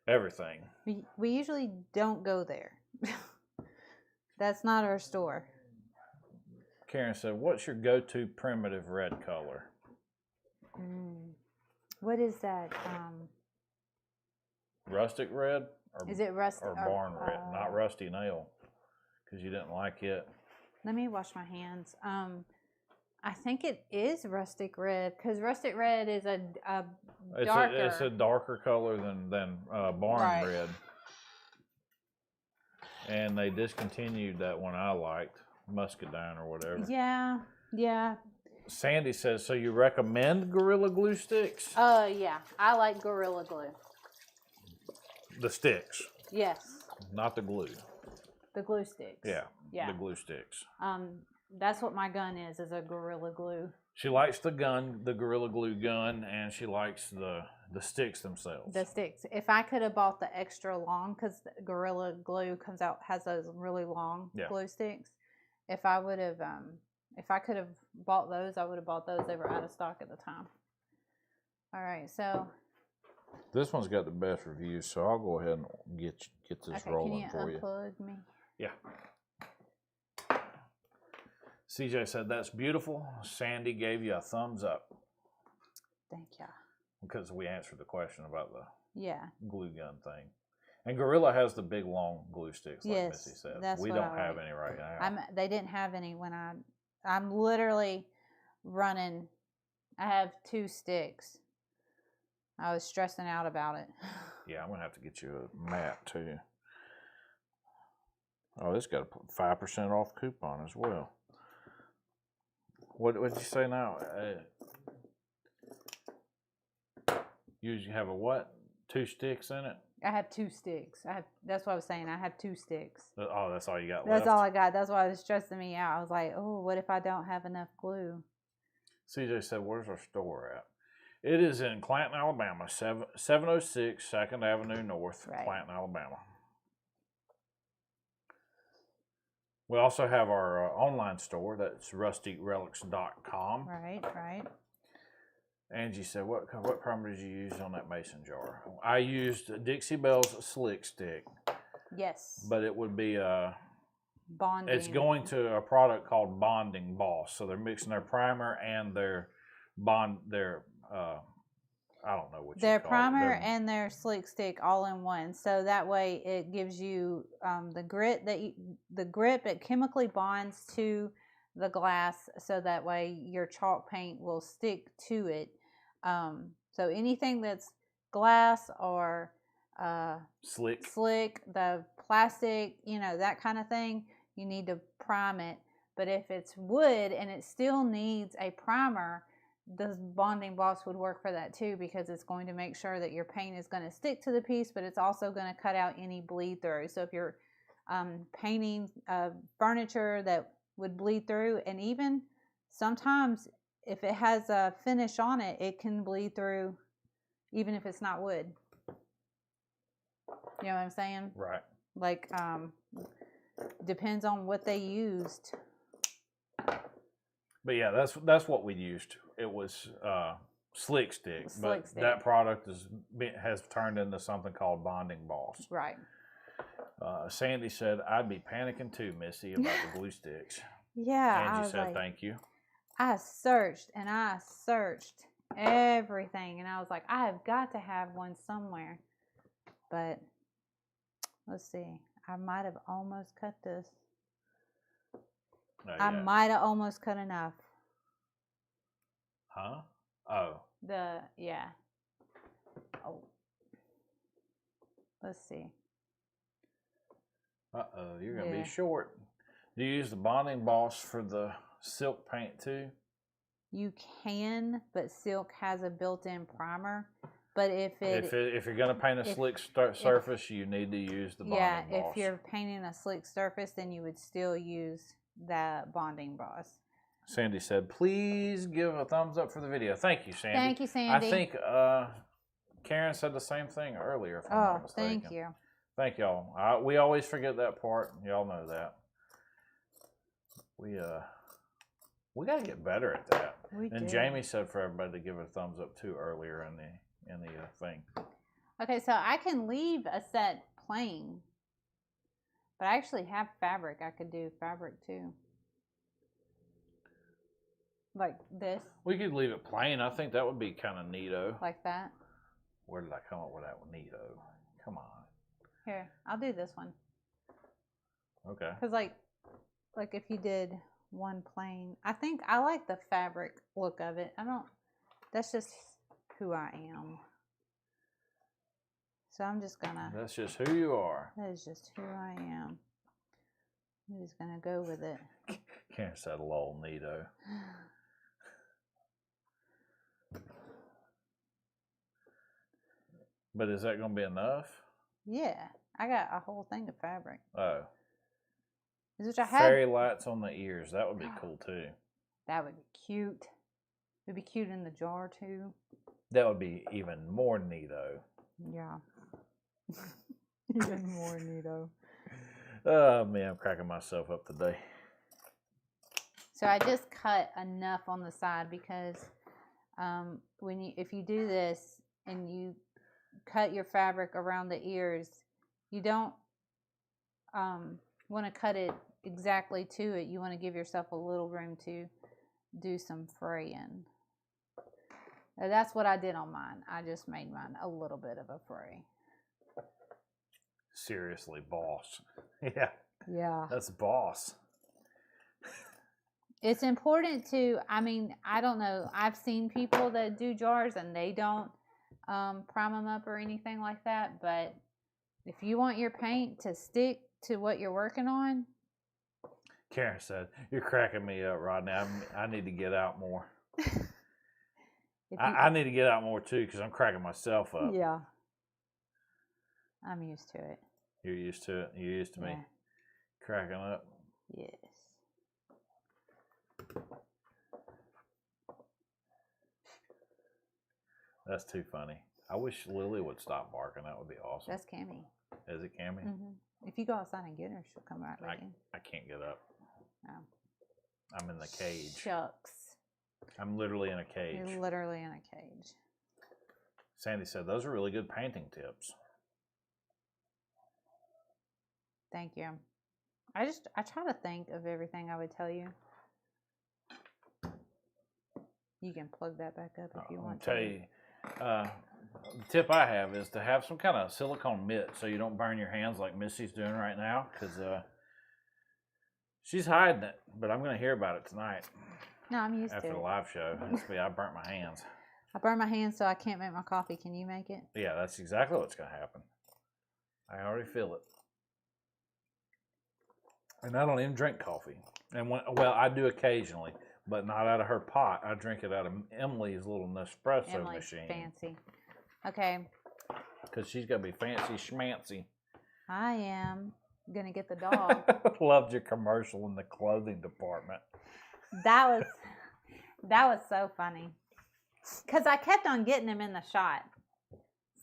S1: everything.
S2: We usually don't go there. That's not our store.
S1: Karen said, "What's your go-to primitive red color?"
S2: What is that?
S1: Rustic red?
S2: Is it rusty?
S1: Or barn red? Not rusty nail, because you didn't like it.
S2: Let me wash my hands. I think it is rustic red, because rustic red is a darker.
S1: It's a darker color than barn red. And they discontinued that one I liked, muscadine or whatever.
S2: Yeah.
S1: Sandy says, so you recommend Gorilla Glue sticks?
S2: Yeah. I like Gorilla Glue.
S1: The sticks?
S2: Yes.
S1: Not the glue.
S2: The glue sticks.
S1: Yeah.
S2: The
S1: glue sticks.
S2: That's what my gun is a Gorilla Glue.
S1: She likes the Gorilla Glue gun, and she likes the sticks themselves.
S2: The sticks. If I could have bought the extra long, because Gorilla Glue has those really long glue sticks. If I could have bought those, I would have bought those. They were out of stock at the time. All right, so
S1: this one's got the best reviews, so I'll go ahead and get this rolling for you.
S2: Can you unplug me?
S1: Yeah. CJ said, that's beautiful. Sandy gave you a thumbs up.
S2: Thank you.
S1: Because we answered the question about the glue gun thing. And Gorilla has the big, long glue sticks, like Missy said. We don't have any right now.
S2: They didn't have any when I'm literally running. I have 2 sticks. I was stressing out about it.
S1: Yeah, I'm going to have to get you a mat, too. Oh, it's got a 5% off coupon as well. What did you say now? You have a what? 2 sticks in it?
S2: I have 2 sticks. That's what I was saying. I have 2 sticks.
S1: Oh, that's all you got left?
S2: That's all I got. That's why it was stressing me out. I was like, oh, what if I don't have enough glue?
S1: CJ said, where's our store at? It is in Clanton, Alabama, 706 2nd Avenue North, Clanton, Alabama. We also have our online store. That's rustyRelics.com.
S2: Right.
S1: Angie said, what primer did you use on that mason jar? I used Dixie Belle's Slick Stick.
S2: Yes.
S1: But it would be
S2: bonding.
S1: It's going to a product called Bonding Boss. So they're mixing their primer and their I don't know what
S2: their primer and their slick stick all in one. So that way it gives you the grip. It chemically bonds to the glass, so that way your chalk paint will stick to it. So anything that's glass or
S1: slick,
S2: the plastic, that kind of thing, you need to prime it. But if it's wood and it still needs a primer, the Bonding Boss would work for that too, because it's going to make sure that your paint is going to stick to the piece, but it's also going to cut out any bleed through. So if you're painting furniture that would bleed through, and even sometimes if it has a finish on it, it can bleed through even if it's not wood. You know what I'm saying?
S1: Right.
S2: Like, depends on what they used.
S1: But yeah, that's what we used. It was Slick Stick, but that product has turned into something called Bonding Boss.
S2: Right.
S1: Sandy said, I'd be panicking too, Missy, about the glue sticks.
S2: Yeah.
S1: Angie said, thank you.
S2: I searched and I searched everything. And I was like, I have got to have one somewhere. But let's see. I might have almost cut this. I might have almost cut enough.
S1: Huh? Oh.
S2: Yeah. Oh. Let's see.
S1: Uh-oh, you're going to be short. Do you use the bonding boss for the silk paint too? You
S2: can, but silk has a built-in primer. But if
S1: you're going to paint a slick surface, you need to use the bonding boss.
S2: Yeah, if you're painting a slick surface, then you would still use that bonding boss.
S1: Sandy said, please give a thumbs up for the video. Thank you, Sandy.
S2: Thank you, Sandy.
S1: I think Karen said the same thing earlier, if I'm not mistaken.
S2: Thank you.
S1: Thank y'all. We always forget that part. Y'all know that. We got to get better at that. And Jamie said for everybody to give a thumbs up too earlier in the thing.
S2: Okay, so I can leave a set plain, but I actually have fabric. I could do fabric too, like this.
S1: We could leave it plain. I think that would be kind of neato.
S2: Like that.
S1: Where did I come up with that neato? Come on.
S2: Here, I'll do this one.
S1: Okay.
S2: Because like if you did one plain, I think I like the fabric look of it. That's just who I am. So I'm just gonna.
S1: That's just who you are.
S2: That is just who I am. I'm just gonna go with it.
S1: Can't say lol, neato. But is that gonna be enough?
S2: Yeah, I got a whole thing of fabric.
S1: Oh.
S2: Which I had.
S1: Fairy lights on the ears. That would be cool too.
S2: That would be cute. It would be cute in the jar too.
S1: That would be even more neato.
S2: Yeah. Even more neato.
S1: Oh man, I'm cracking myself up today.
S2: So I just cut enough on the side because if you do this and you cut your fabric around the ears, you don't want to cut it exactly to it. You want to give yourself a little room to do some fraying. Now, that's what I did on mine. I just made mine a little bit of a fray.
S1: Seriously, boss. Yeah.
S2: Yeah.
S1: That's boss.
S2: It's important to, I don't know. I've seen people that do jars and they don't prime them up or anything like that. But if you want your paint to stick to what you're working on.
S1: Karen said, you're cracking me up right now. I need to get out more. I need to get out more too because I'm cracking myself up.
S2: Yeah. I'm used to it.
S1: You're used to it? You're used to me cracking up?
S2: Yes.
S1: That's too funny. I wish Lily would stop barking. That would be awesome.
S2: That's Cammy.
S1: Is it Cammy?
S2: Mm-hmm. If you go outside and get her, she'll come right back in.
S1: I can't get up.
S2: Oh.
S1: I'm in the cage.
S2: Shucks.
S1: I'm literally in a cage.
S2: You're literally in a cage.
S1: Sandy said, those are really good painting tips.
S2: Thank you. I try to think of everything I would tell you. You can plug that back up if you want to.
S1: I'll tell you, the tip I have is to have some kind of silicone mitt so you don't burn your hands like Missy's doing right now because she's hiding it, but I'm going to hear about it tonight.
S2: No, I'm used to it.
S1: After the live show. I burnt my hands.
S2: I burned my hands so I can't make my coffee. Can you make it?
S1: Yeah, that's exactly what's going to happen. I already feel it. And I don't even drink coffee. And I do occasionally, but not out of her pot. I drink it out of Emily's little Nespresso machine.
S2: Fancy. Okay.
S1: Because she's got to be fancy schmancy.
S2: I am going to get the dog.
S1: Loved your commercial in the clothing department.
S2: That was so funny. Because I kept on getting him in the shot.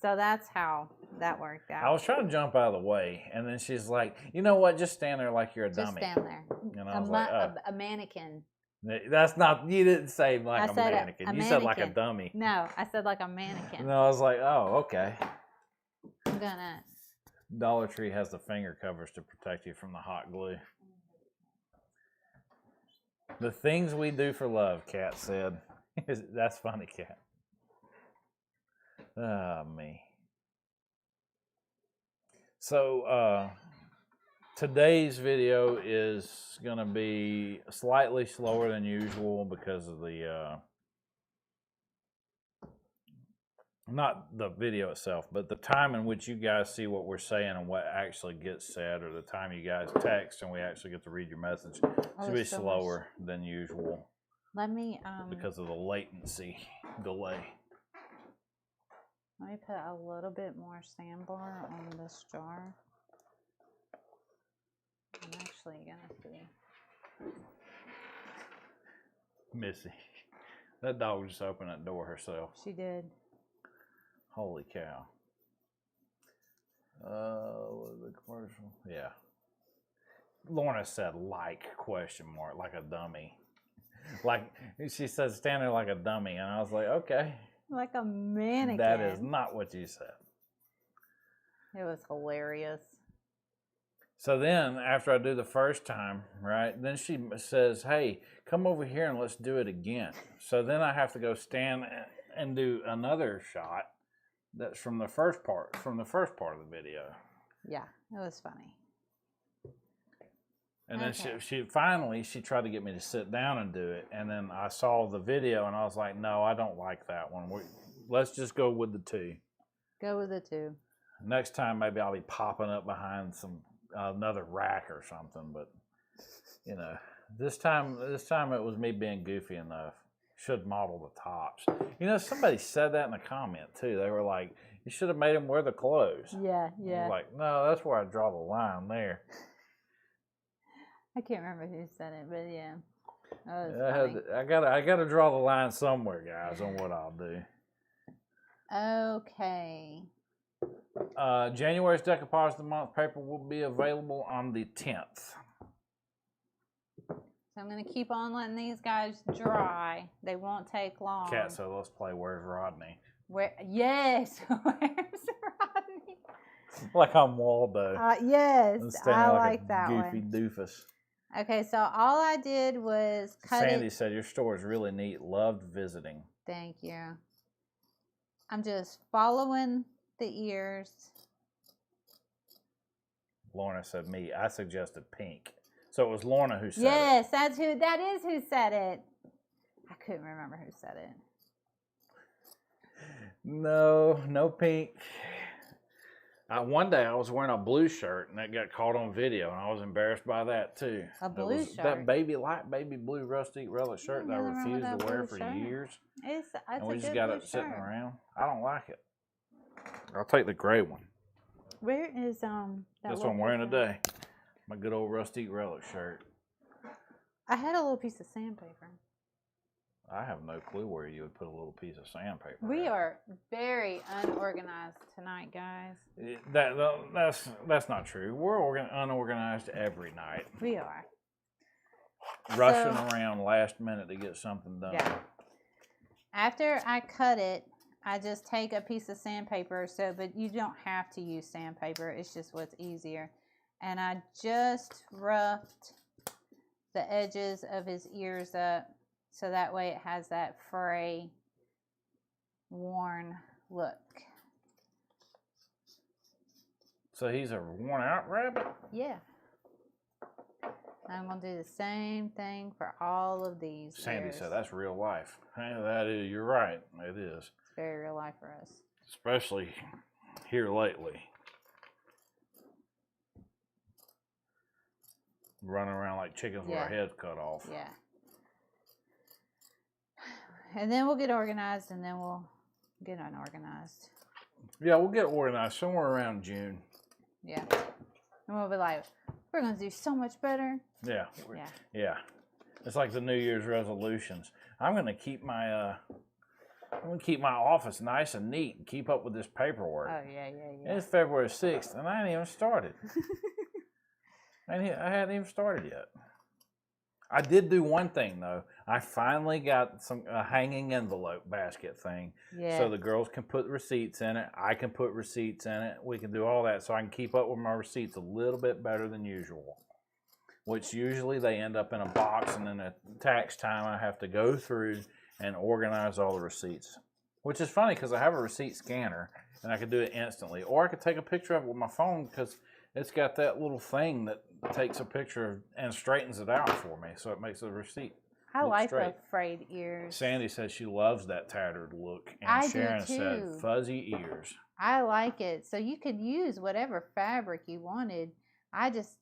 S2: So that's how that worked out.
S1: I was trying to jump out of the way, and then she's like, you know what, just stand there like you're a dummy.
S2: Just stand there.
S1: And I was like,
S2: a mannequin.
S1: That's not, you didn't say like a mannequin. You said like a dummy.
S2: No, I said like a mannequin.
S1: And I was like, oh, okay.
S2: I'm going to.
S1: Dollar Tree has the finger covers to protect you from the hot glue. The things we do for love, Kat said. That's funny, Kat. Ah, me. So, today's video is going to be slightly slower than usual because of the, not the video itself, but the time in which you guys see what we're saying and what actually gets said, or the time you guys text and we actually get to read your message. It's going to be slower than usual.
S2: Let me,
S1: because of the latency delay.
S2: Let me put a little bit more sandbar on this jar. I'm actually gonna see.
S1: Missy, that dog just opened that door herself.
S2: She did.
S1: Holy cow. The commercial. Yeah. Lorna said question mark, like a dummy. Like, she said, stand there like a dummy. And I was like, okay.
S2: Like a mannequin.
S1: That is not what you said.
S2: It was hilarious.
S1: So then, after I do the first time, right, then she says, hey, come over here and let's do it again. So then I have to go stand and do another shot that's from the first part of the video.
S2: Yeah, it was funny.
S1: And then she finally tried to get me to sit down and do it. And then I saw the video and I was like, no, I don't like that one. Let's just go with the two.
S2: Go with the two.
S1: Next time, maybe I'll be popping up behind another rack or something. But, you know, this time it was me being goofy enough. Should model the tops. You know, somebody said that in a comment too. They were like, you should have made him wear the clothes.
S2: Yeah.
S1: I was like, no, that's where I draw the line there.
S2: I can't remember who said it, but yeah. That was funny.
S1: I gotta draw the line somewhere, guys, on what I'll do.
S2: Okay.
S1: January's Decoupage of the Month paper will be available on the 10th.
S2: So I'm going to keep on letting these guys dry. They won't take long.
S1: Kat, so let's play Where's Rodney?
S2: Yes. Where's Rodney?
S1: Like I'm Waldo.
S2: Yes, I like that
S1: goofy
S2: one.
S1: doofus.
S2: Okay, so all I did was cut
S1: Sandy said, your store is really neat. Loved visiting.
S2: Thank you. I'm just following the ears.
S1: Lorna said me. I suggested pink. So it was Lorna who said it.
S2: Yes, that is who said it. I couldn't remember who said it.
S1: No pink. One day I was wearing a blue shirt and that got caught on video, and I was embarrassed by that too.
S2: A blue shirt?
S1: That light baby blue rustic relic shirt that I refused to wear for years. And we just got it sitting around. I don't like it. I'll take the gray one.
S2: Where is
S1: That's what I'm wearing today. My good old rustic relic shirt.
S2: I had a little piece of sandpaper.
S1: I have no clue where you would put a little piece of sandpaper.
S2: We are very unorganized tonight, guys.
S1: That's not true. We're unorganized every night.
S2: We are.
S1: Rushing around last minute to get something done.
S2: Yeah. After I cut it, I just take a piece of sandpaper, but you don't have to use sandpaper. It's just what's easier. And I just roughed the edges of his ears up so that way it has that fray, worn look.
S1: So he's a worn out rabbit?
S2: Yeah. I'm going to do the same thing for all of these.
S1: Sandy said that's real life. Hey, that is, you're right. It is.
S2: It's very real life for us.
S1: Especially here lately. Running around like chickens with our heads cut off.
S2: Yeah. And then we'll get organized, and then we'll get unorganized.
S1: Yeah, we'll get organized somewhere around June.
S2: Yeah. And we'll be like, we're going to do so much better.
S1: Yeah. Yeah. It's like the New Year's resolutions. I'm going to keep my office nice and neat and keep up with this paperwork.
S2: Oh, yeah.
S1: It's February 6th, and I ain't even started. I hadn't even started yet. I did do one thing though. I finally got some hanging envelope basket thing,
S2: Yeah.
S1: so the girls can put receipts in it. I can put receipts in it. We can do all that, so I can keep up with my receipts a little bit better than usual. Which usually they end up in a box, and then at tax time I have to go through and organize all the receipts. Which is funny because I have a receipt scanner and I could do it instantly, or I could take a picture of it with my phone because it's got that little thing that takes a picture and straightens it out for me, so it makes the receipt
S2: I
S1: look
S2: like
S1: straight.
S2: the frayed ears.
S1: Sandy says she loves that tattered look, and
S2: I
S1: Sharon
S2: do too.
S1: said fuzzy ears.
S2: I like it. So you could use whatever fabric you wanted. I just,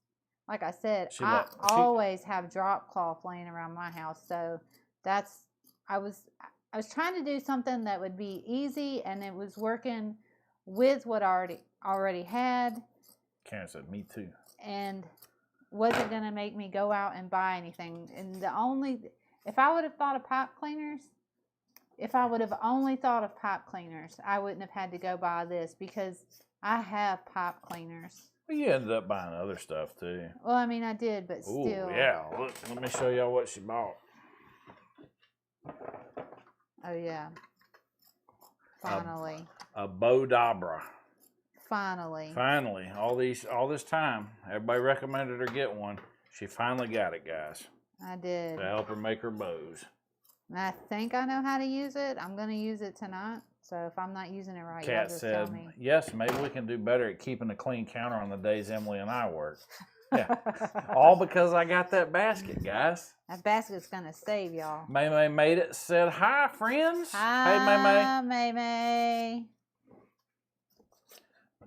S2: like I said, I always have drop cloth laying around my house. So that's, I was trying to do something that would be easy, and it was working with what I already had.
S1: Karen said, me too.
S2: And wasn't going to make me go out and buy anything. And if I would have thought of pipe cleaners, I wouldn't have had to go buy this because I have pipe cleaners.
S1: Well, you ended up buying other stuff too.
S2: Well, I mean, I did, but
S1: Ooh,
S2: still.
S1: yeah. Look, let me show y'all what she bought.
S2: Oh, yeah. Finally.
S1: A Bodabra.
S2: Finally.
S1: All this time, everybody recommended her get one. She finally got it, guys.
S2: I did.
S1: To help her make her bows.
S2: And I think I know how to use it. I'm going to use it tonight. So if I'm not using it right,
S1: Kat
S2: y'all just tell
S1: said,
S2: me.
S1: yes, maybe we can do better at keeping a clean counter on the days Emily and I work. Yeah. All because I got that basket, guys.
S2: That basket's going to save y'all.
S1: May made it, said, hi, friends.
S2: Hi, May.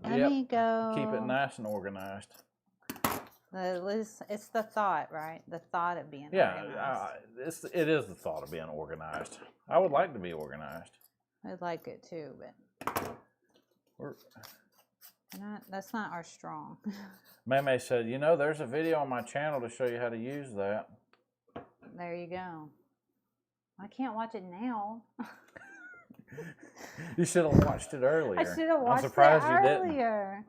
S2: Let me go.
S1: Keep it nice and organized.
S2: It's the thought, right? The thought of being
S1: organized.
S2: organized.
S1: It is the thought of being organized. I would like to be organized.
S2: I'd like it too, but that's not our strong.
S1: May said, there's a video on my channel to show you how to use that.
S2: There you go. I can't watch it now.
S1: You should have watched it earlier.
S2: I should have watched it earlier.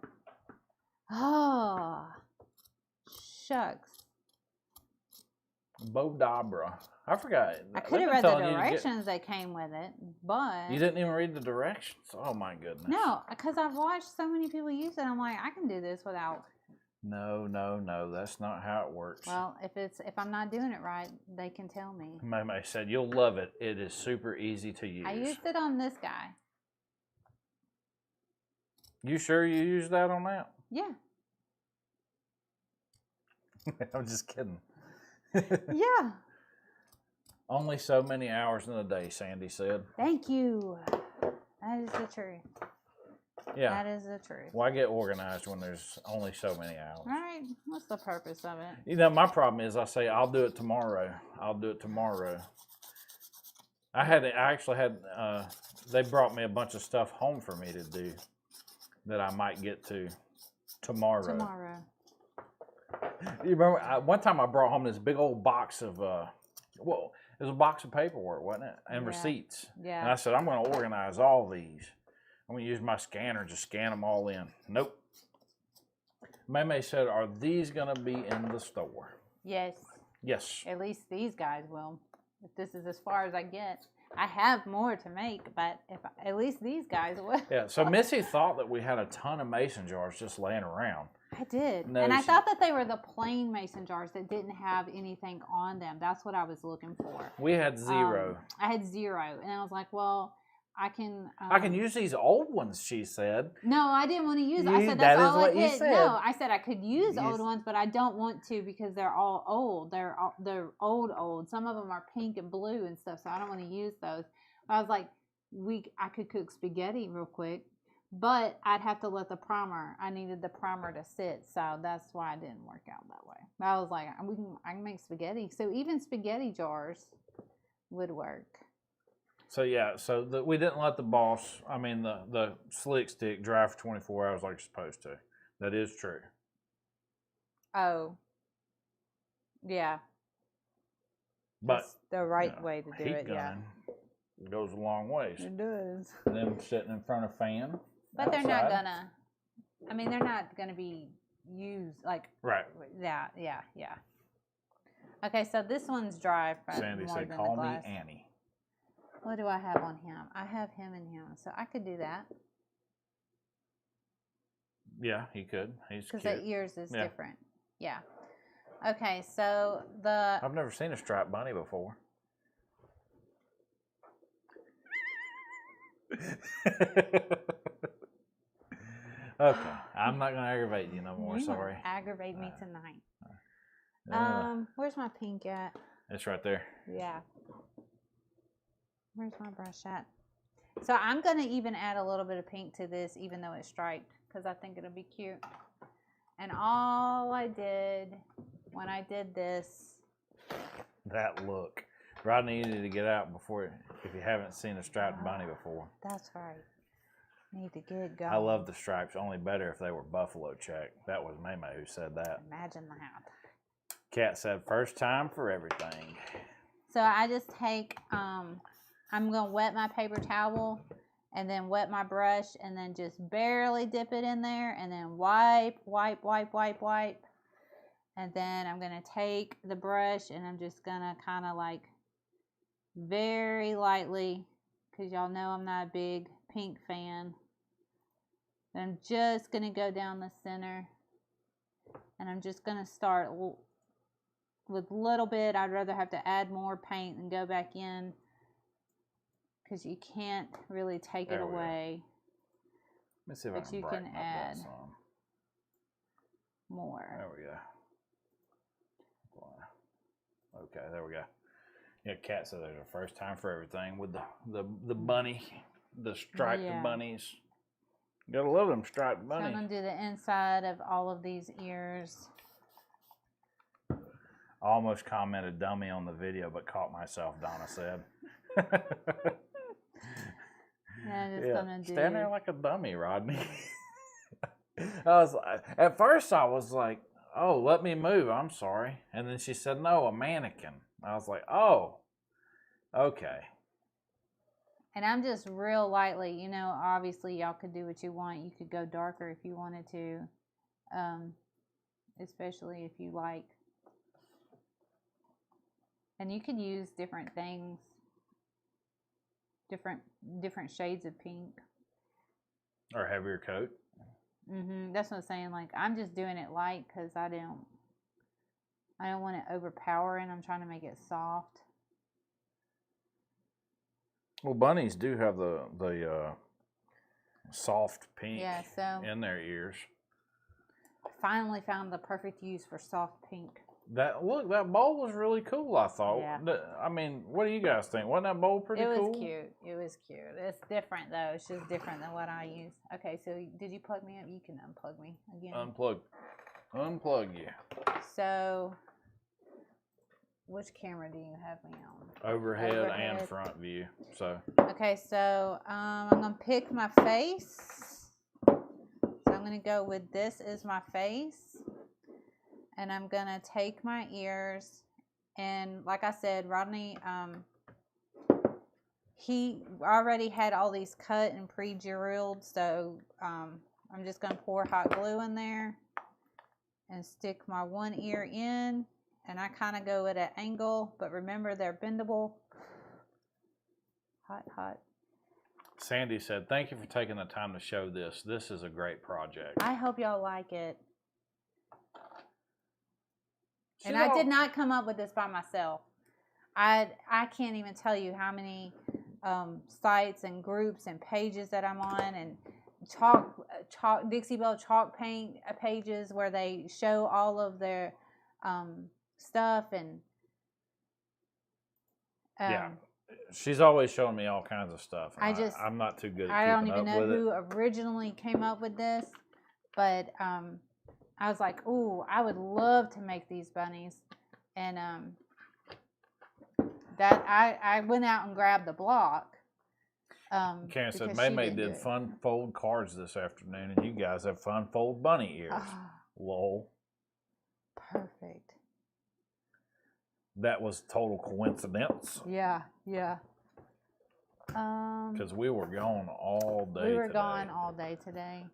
S2: Oh, shucks.
S1: Bodabra. I forgot.
S2: I could have read the directions that came with it, but...
S1: You didn't even read the directions? Oh, my goodness.
S2: No, because I've watched so many people use it. I'm like, I can do this without...
S1: No. That's not how it works.
S2: Well, if I'm not doing it right, they can tell me.
S1: May said, you'll love it. It is super easy to use.
S2: I used it on this guy.
S1: You sure you used that on that?
S2: Yeah.
S1: I'm just kidding.
S2: Yeah.
S1: Only so many hours in a day, Sandy said.
S2: Thank you. That is the truth.
S1: Yeah.
S2: That is the truth.
S1: Why get organized when there's only so many hours?
S2: All right. What's the purpose of it?
S1: My problem is I say, I'll do it tomorrow. I actually had, they brought me a bunch of stuff home for me to do that I might get to tomorrow. You remember, one time I brought home this big old box of, it was a box of paperwork, wasn't it? And receipts.
S2: Yeah.
S1: And I said, I'm going to organize all these. I'm going to use my scanner to scan them all in. Nope. May said, are these going to be in the store?
S2: Yes.
S1: Yes.
S2: At least these guys will. If this is as far as I get. I have more to make, but at least these guys will.
S1: Yeah, so Missy thought that we had a ton of mason jars just laying around.
S2: I did.
S1: No,
S2: and I thought that they were the plain mason jars that didn't have anything on them. That's what I was looking for.
S1: We had zero.
S2: I had zero. And I was like, well, I can...
S1: I can use these old ones, she said.
S2: No, I didn't want to use them. I said that's all I did. No, I said I could use old ones, but I don't want to because they're all old. They're old. Some of them are pink and blue and stuff, so I don't want to use those. But I was like, I could cook spaghetti real quick, but I'd have to let I needed the primer to sit, so that's why it didn't work out that way. But I was like, I can make spaghetti. So even spaghetti jars would work.
S1: So yeah, we didn't let the slick stick dry for 24 hours like you're supposed to. That is true.
S2: Oh. Yeah.
S1: But
S2: that's the right way to do it, yeah.
S1: It goes a long ways.
S2: It does.
S1: And then sitting in front of a fan.
S2: But outside. They're not gonna be used like
S1: right.
S2: Yeah. Okay, so this one's dry.
S1: Sandy
S2: more
S1: said,
S2: than
S1: call
S2: the
S1: me
S2: glass.
S1: Annie.
S2: What do I have on him? I have him and him, so I could do that.
S1: Yeah, he could. He's cute.
S2: Because the ears is different. Yeah. Okay, so the...
S1: I've never seen a striped bunny before. Okay, I'm not going to aggravate you no more,
S2: You
S1: sorry.
S2: aggravate me tonight. Where's my pink at?
S1: It's right there.
S2: Yeah. Where's my brush at? So I'm going to even add a little bit of pink to this, even though it's striped, because I think it'll be cute. And all I did when I did this...
S1: That look. Rodney, you need to get out before, if you haven't seen a striped bunny before.
S2: That's right. Need to get going.
S1: I love the stripes, only better if they were buffalo check. That was Mame who said that.
S2: Imagine that.
S1: Kat said, first time for everything.
S2: So I just take, I'm going to wet my paper towel and then wet my brush and then just barely dip it in there and then wipe. And then I'm going to take the brush and I'm just going to kind of like very lightly, because y'all know I'm not a big pink fan. I'm just going to go down the center and I'm just going to start with a little bit. I'd rather have to add more paint and go back in because you can't really take it away.
S1: Let me see if
S2: but
S1: I can
S2: you
S1: brighten
S2: can
S1: up
S2: add
S1: that some.
S2: more.
S1: There we go. Okay, there we go. Yeah, Kat said there's a first time for everything with the bunny, the striped bunnies. You gotta love them striped bunnies.
S2: So I'm gonna do the inside of all of these ears.
S1: I almost commented dummy on the video, but caught myself, Donna said.
S2: And I'm just gonna do...
S1: Stand there like a dummy, Rodney. At first I was like, oh, let me move, I'm sorry. And then she said, no, a mannequin. I was like, oh, okay. And
S2: I'm just real lightly, you know, obviously y'all could do what you want. You could go darker if you wanted to, especially if you like. And you could use different things, different shades of pink.
S1: Or heavier coat.
S2: That's what I'm saying. Like, I'm just doing it light because I don't want it overpowering. I'm trying to make it soft.
S1: Well, bunnies do have the soft pink in their ears.
S2: I finally found the perfect use for soft pink.
S1: That bowl was really cool, I thought.
S2: Yeah.
S1: I mean, what do you guys think? Wasn't that bowl pretty cool?
S2: It was cute. It was cute. It's different, though. It's just different than what I use. Okay, so did you plug me up? You can unplug me again.
S1: Unplug you.
S2: So, which camera do you have me on?
S1: Overhead and front view. So.
S2: Okay, so I'm going to pick my face. So I'm going to go with this is my face. And I'm going to take my ears, and like I said, Rodney, he already had all these cut and pre-drilled, so I'm just going to pour hot glue in there and stick my one ear in, and I kind of go at an angle, but remember they're bendable. Hot.
S1: Sandy said, thank you for taking the time to show this. This is a great project.
S2: I hope y'all like it. And I did not come up with this by myself. I can't even tell you how many sites and groups and pages that I'm on, and Dixie Belle chalk paint pages where they show all of their stuff and
S1: yeah. She's always showing me all kinds of stuff. I'm not too good at keeping up with it.
S2: I don't even know who originally came up with this, but I was like, ooh, I would love to make these bunnies. And that I went out and grabbed the block.
S1: Karen said, May did fun fold cards this afternoon, and you guys have fun fold bunny ears. Lol.
S2: Perfect.
S1: That was total coincidence.
S2: Yeah.
S1: Because we were gone all day today.
S2: We were gone all day today.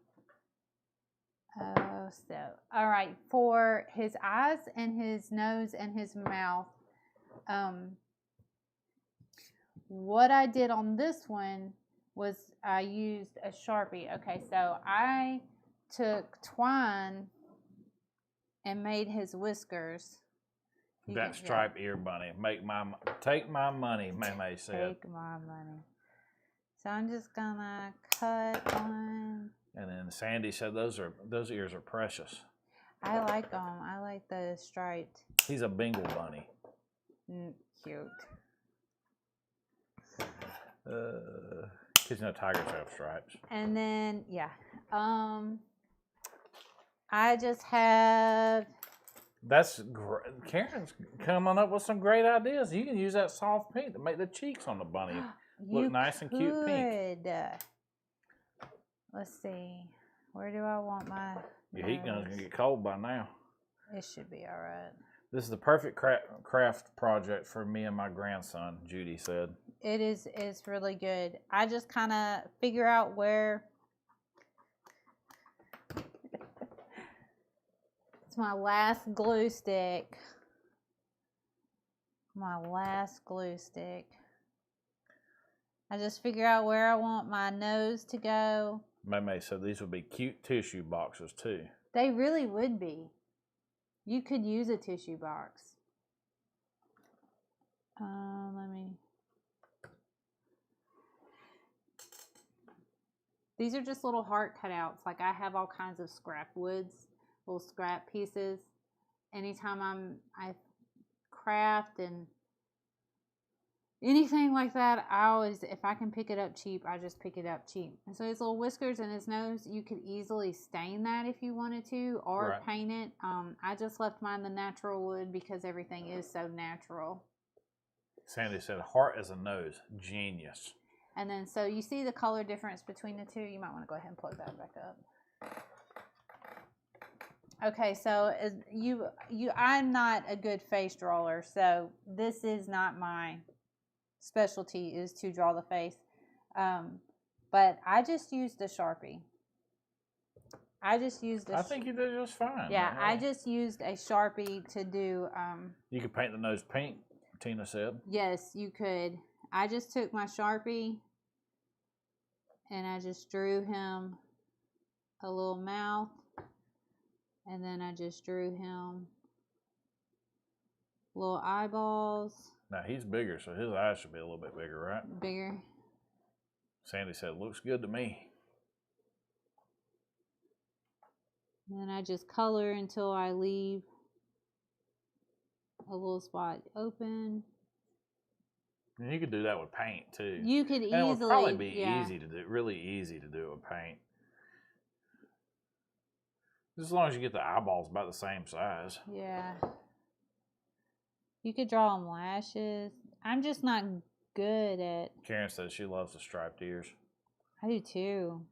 S2: Oh, so, all right, for his eyes and his nose and his mouth, what I did on this one was I used a Sharpie. Okay, so I took twine and made his whiskers.
S1: That striped ear bunny. Take my money, Mama said.
S2: Take my money. So I'm just gonna cut one.
S1: And then Sandy said those ears are precious.
S2: I like them. I like the striped.
S1: He's a Bengal bunny.
S2: Cute.
S1: Because tigers have stripes.
S2: And then I just have.
S1: That's great. Karen's coming up with some great ideas. You can use that soft pink to make the cheeks on the bunny look nice and cute pink.
S2: Let's see. Where do I want my...
S1: Your heat gun's going to get cold by now.
S2: It should be all right.
S1: This is the perfect craft project for me and my grandson, Judy said.
S2: It is. It's really good. I just kind of figure out where... It's my last glue stick. I just figure out where I want my nose to go.
S1: May said these would be cute tissue boxes too.
S2: They really would be. You could use a tissue box. These are just little heart cutouts. Like I have all kinds of scrap woods, little scrap pieces. Anytime I craft and anything like that, I always, if I can pick it up cheap, I just pick it up cheap. And so his little whiskers and his nose, you could easily stain that if you wanted to, or paint it. I just left mine the natural wood because everything is so natural.
S1: Sandy said heart as a nose. Genius.
S2: And then, so you see the color difference between the two. You might want to go ahead and plug that back up. Okay, so I'm not a good face drawer, so this is not my specialty, is to draw the face. But I just used a Sharpie. I think
S1: you did just fine.
S2: Yeah, I just used a Sharpie to do.
S1: You could paint the nose pink, Tina said.
S2: Yes, you could. I just took my Sharpie and I just drew him a little mouth. And then I just drew him little eyeballs.
S1: Now he's bigger, so his eyes should be a little bit bigger, right?
S2: Bigger.
S1: Sandy said, looks good to me.
S2: And then I just color until I leave a little spot open.
S1: And you could do that with paint too.
S2: You could easily.
S1: And it would probably be easy to do, really easy to do with paint. As long as you get the eyeballs about the same size.
S2: Yeah. You could draw them lashes. I'm just not good at...
S1: Karen says she loves the striped ears.
S2: I do too.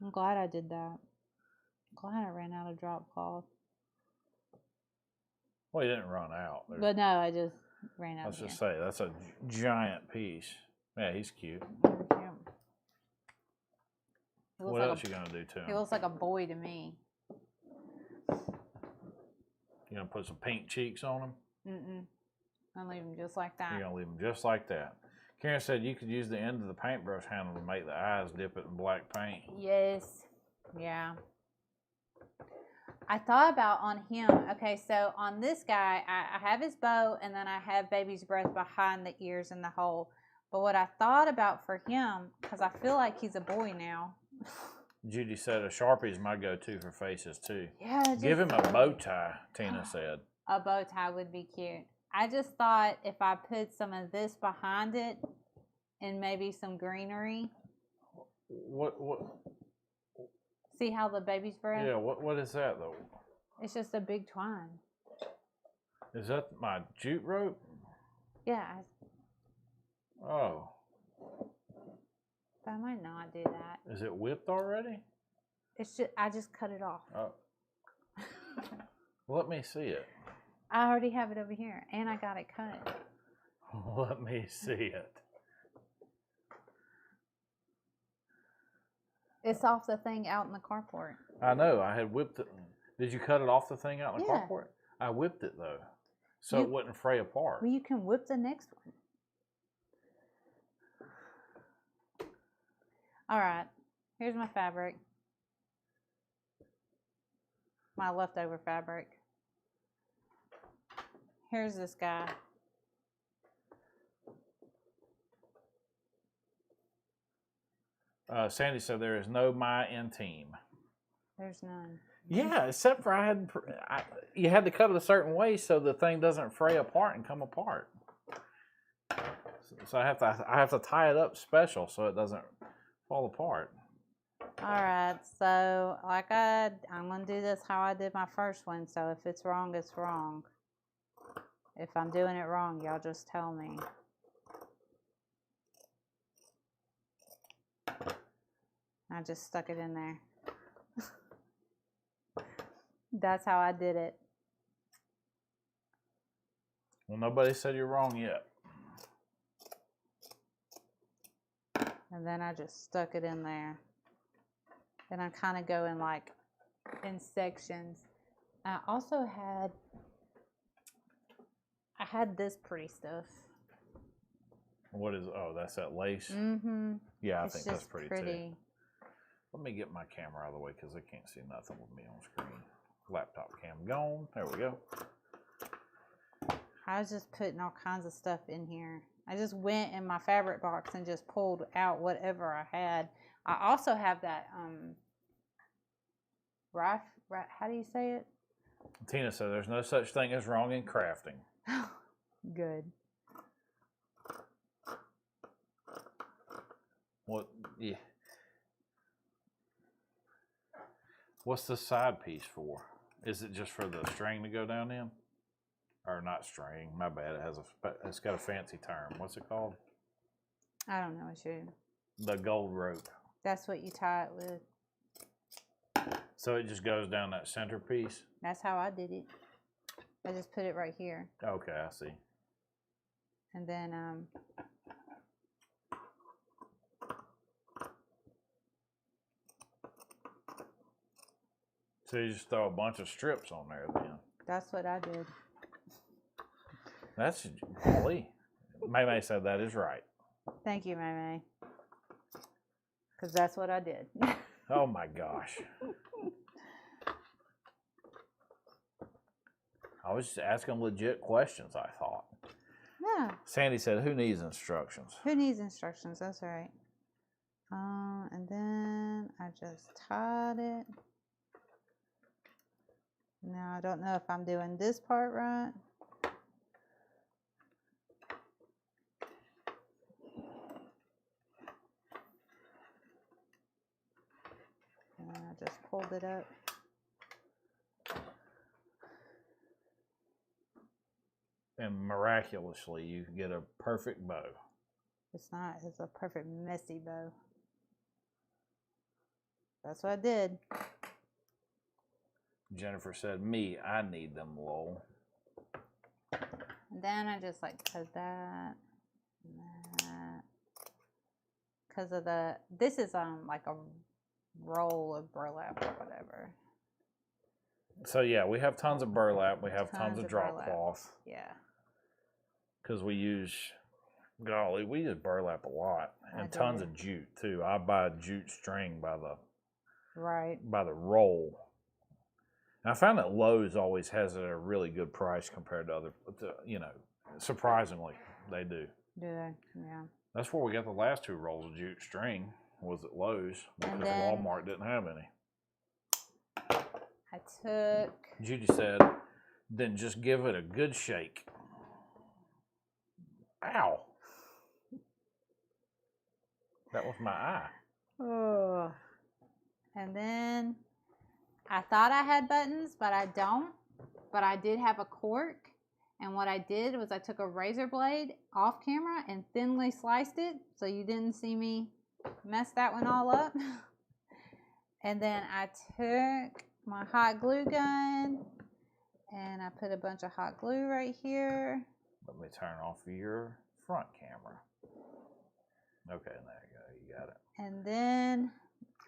S2: I'm glad I did that. I'm glad I ran out of drop cloth.
S1: Well, you didn't run out.
S2: But no, I just ran out.
S1: Let's just say, that's a giant piece. Yeah, he's cute. What else you going to do to him?
S2: He looks like a boy to me.
S1: You gonna put some pink cheeks on him?
S2: Mm-mm. I'll leave him just like that.
S1: You're gonna leave him just like that. Karen said you could use the end of the paintbrush handle to make the eyes dip it in black paint.
S2: Yes. Yeah. I thought about on him. Okay, so on this guy, I have his bow and then I have baby's breath behind the ears and the hole. But what I thought about for him, because I feel like he's a boy now.
S1: Judy said a Sharpie is my go-to for faces too.
S2: Yeah.
S1: Give him a bow tie, Tina said.
S2: A bow tie would be cute. I just thought if I put some of this behind it and maybe some greenery.
S1: What?
S2: See how the baby's breath?
S1: Yeah, what is that though?
S2: It's just a big twine.
S1: Is that my jute rope?
S2: Yeah.
S1: Oh.
S2: I might not do that.
S1: Is it whipped already?
S2: It's just, I just cut it off.
S1: Oh. Let me see it.
S2: I already have it over here, and I got it cut.
S1: Let me see it.
S2: It's off the thing out in the carport.
S1: I know. I had whipped it. Did you cut it off the thing out in the carport? I whipped it though, so it wouldn't fray apart.
S2: Well, you can whip the next one. All right. Here's my fabric. My leftover fabric. Here's this guy.
S1: Sandy said there is no my in team.
S2: There's none.
S1: Yeah, except for you had to cut it a certain way so the thing doesn't fray apart and come apart. So I have to tie it up special so it doesn't fall apart.
S2: All right, so I'm gonna do this how I did my first one. So if it's wrong, it's wrong. If I'm doing it wrong, y'all just tell me. I just stuck it in there. That's how I did it.
S1: Well, nobody said you're wrong yet.
S2: And then I just stuck it in there. And I'm kind of going like in sections. I also had this pretty stuff.
S1: What is? Oh, that's that lace.
S2: Mm-hmm.
S1: Yeah, I think that's pretty too. Let me get my camera out of the way because they can't see nothing with me on screen. Laptop cam gone. There we go.
S2: I was just putting all kinds of stuff in here. I just went in my fabric box and just pulled out whatever I had. I also have that how do you say it?
S1: Tina said there's no such thing as wrong in crafting.
S2: Good.
S1: What? Yeah. What's the side piece for? Is it just for the string to go down in? Or not string? My bad. It's got a fancy term. What's it called?
S2: I don't know what you.
S1: The gold rope.
S2: That's what you tie it with.
S1: So it just goes down that center piece?
S2: That's how I did it. I just put it right here.
S1: Okay, I see.
S2: And then
S1: so you just throw a bunch of strips on there then?
S2: That's what I did.
S1: That's Holly. May said that is right.
S2: Thank you, May. Because that's what I did.
S1: Oh my gosh. I was just asking legit questions, I thought.
S2: Yeah.
S1: Sandy said, who needs instructions?
S2: Who needs instructions? That's right. And then I just tied it. Now, I don't know if I'm doing this part right. And I just pulled it up.
S1: And miraculously, you get a perfect bow.
S2: It's not. It's a perfect messy bow. That's what I did.
S1: Jennifer said, I need them, lol.
S2: And then I just like cut that and that. Because of this is like a roll of burlap or whatever.
S1: So yeah, we have tons of burlap. We have tons of drop cloth.
S2: Yeah.
S1: Because we use burlap a lot. And tons of jute too. I buy jute string by the roll. And I found that Lowe's always has it at a really good price compared to other, surprisingly, they do.
S2: Do they? Yeah.
S1: That's where we got the last 2 rolls of jute string, was at Lowe's, because Walmart didn't have any.
S2: I took...
S1: Judy said, then just give it a good shake. Ow. That was my eye.
S2: Oh. And then I thought I had buttons, but I don't. But I did have a cork. And what I did was I took a razor blade off camera and thinly sliced it. So you didn't see me mess that one all up. And then I took my hot glue gun and I put a bunch of hot glue right here.
S1: Let me turn off your front camera. Okay, there you go. You got it.
S2: And then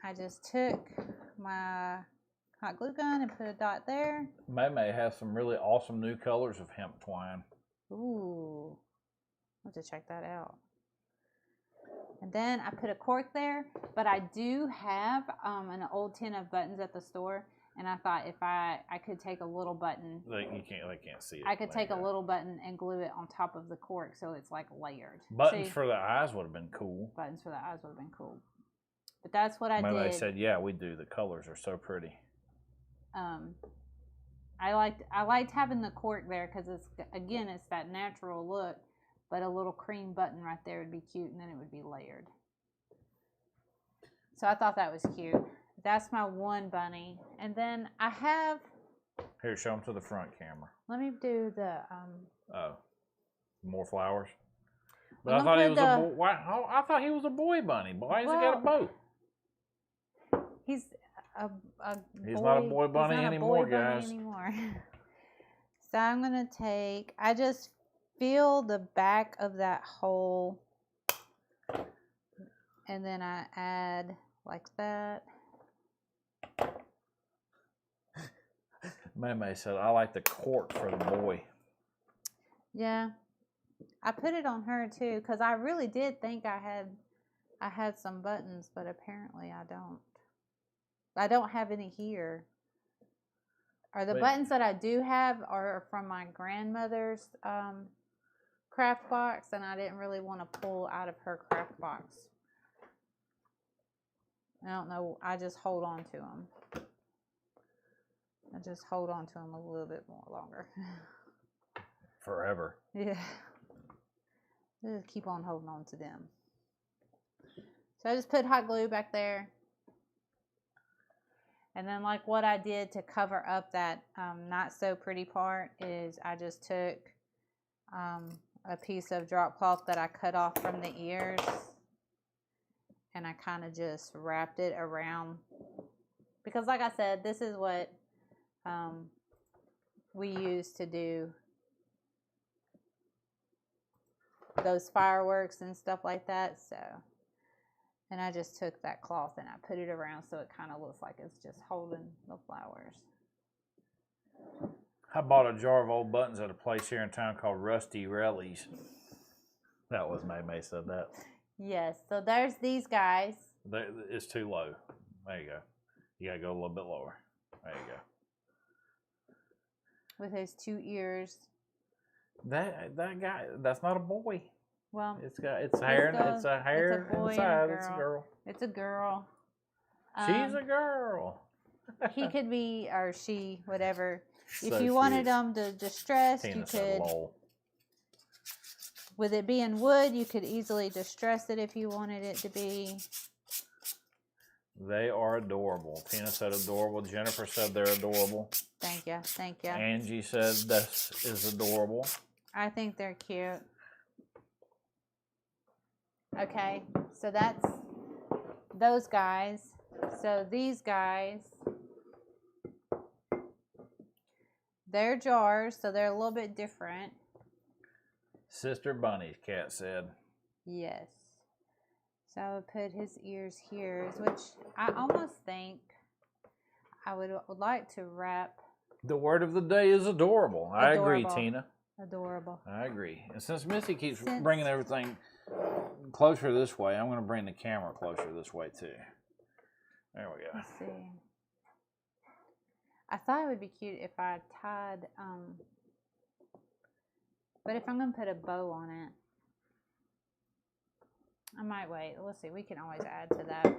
S2: I just took my hot glue gun and put a dot there.
S1: May has some really awesome new colors of hemp twine.
S2: Ooh, I'll have to check that out. And then I put a cork there, but I do have an old tin of buttons at the store, and I thought if I could take a little button.
S1: They can't see it.
S2: I could take a little button and glue it on top of the cork so it's like layered.
S1: Buttons for the eyes would have been cool.
S2: Buttons for the eyes would have been cool. But that's what I did.
S1: They said, yeah, we do. The colors are so pretty.
S2: I liked having the cork there because it's that natural look. But a little cream button right there would be cute, and then it would be layered. So I thought that was cute. That's my one bunny. And then I have...
S1: Here, show them to the front camera.
S2: Let me do the...
S1: Oh. More flowers? But I thought he was a boy. Why, I thought he was a boy bunny. Why has he got a bow?
S2: He's
S1: He's not a boy bunny anymore, guys.
S2: So I'm going to take... I just... feel the back of that hole, and then I add like that.
S1: May said, I like the cork for the boy.
S2: Yeah, I put it on her too because I really did think I had some buttons, but apparently I don't. I don't have any here. Or the buttons that I do have are from my grandmother's craft box, and I didn't really want to pull out of her craft box. I don't know. I just hold on to them. I just hold on to them a little bit more longer.
S1: Forever.
S2: Yeah. Just keep on holding on to them. So I just put hot glue back there. And then like what I did to cover up that not so pretty part is I just took a piece of drop cloth that I cut off from the ears, and I kind of just wrapped it around, because like I said, this is what we use to do those fireworks and stuff like that. So, and I just took that cloth and I put it around so it kind of looks like it's just holding the flowers.
S1: I bought a jar of old buttons at a place here in town called Rusty Rellies. That was May said that.
S2: Yes, so there's these guys.
S1: It's too low. There you go. You gotta go a little bit lower. There you go.
S2: With his two ears.
S1: That guy, that's not a boy.
S2: Well,
S1: it's hair inside. It's a girl.
S2: It's a girl.
S1: She's a girl.
S2: He could be, or she, whatever.
S1: So
S2: if you wanted them to distress,
S1: Tina
S2: you
S1: said,
S2: could.
S1: lol.
S2: With it being wood, you could easily distress it if you wanted it to be.
S1: They are adorable. Tina said adorable. Jennifer said they're adorable.
S2: Thank you. Thank you.
S1: Angie said this is adorable.
S2: I think they're cute. Okay, so that's those guys. So these guys, they're jars, so they're a little bit different.
S1: Sister bunnies, Kat said.
S2: Yes. So I would put his ears here, which I almost think I would like to wrap.
S1: The word of the day is adorable. I agree, Tina.
S2: Adorable.
S1: I agree. And since Missy keeps bringing everything closer this way, I'm going to bring the camera closer this way too. There we go.
S2: Let's see. I thought it would be cute if I tied, but if I'm going to put a bow on it, I might wait. Let's see. We can always add to that.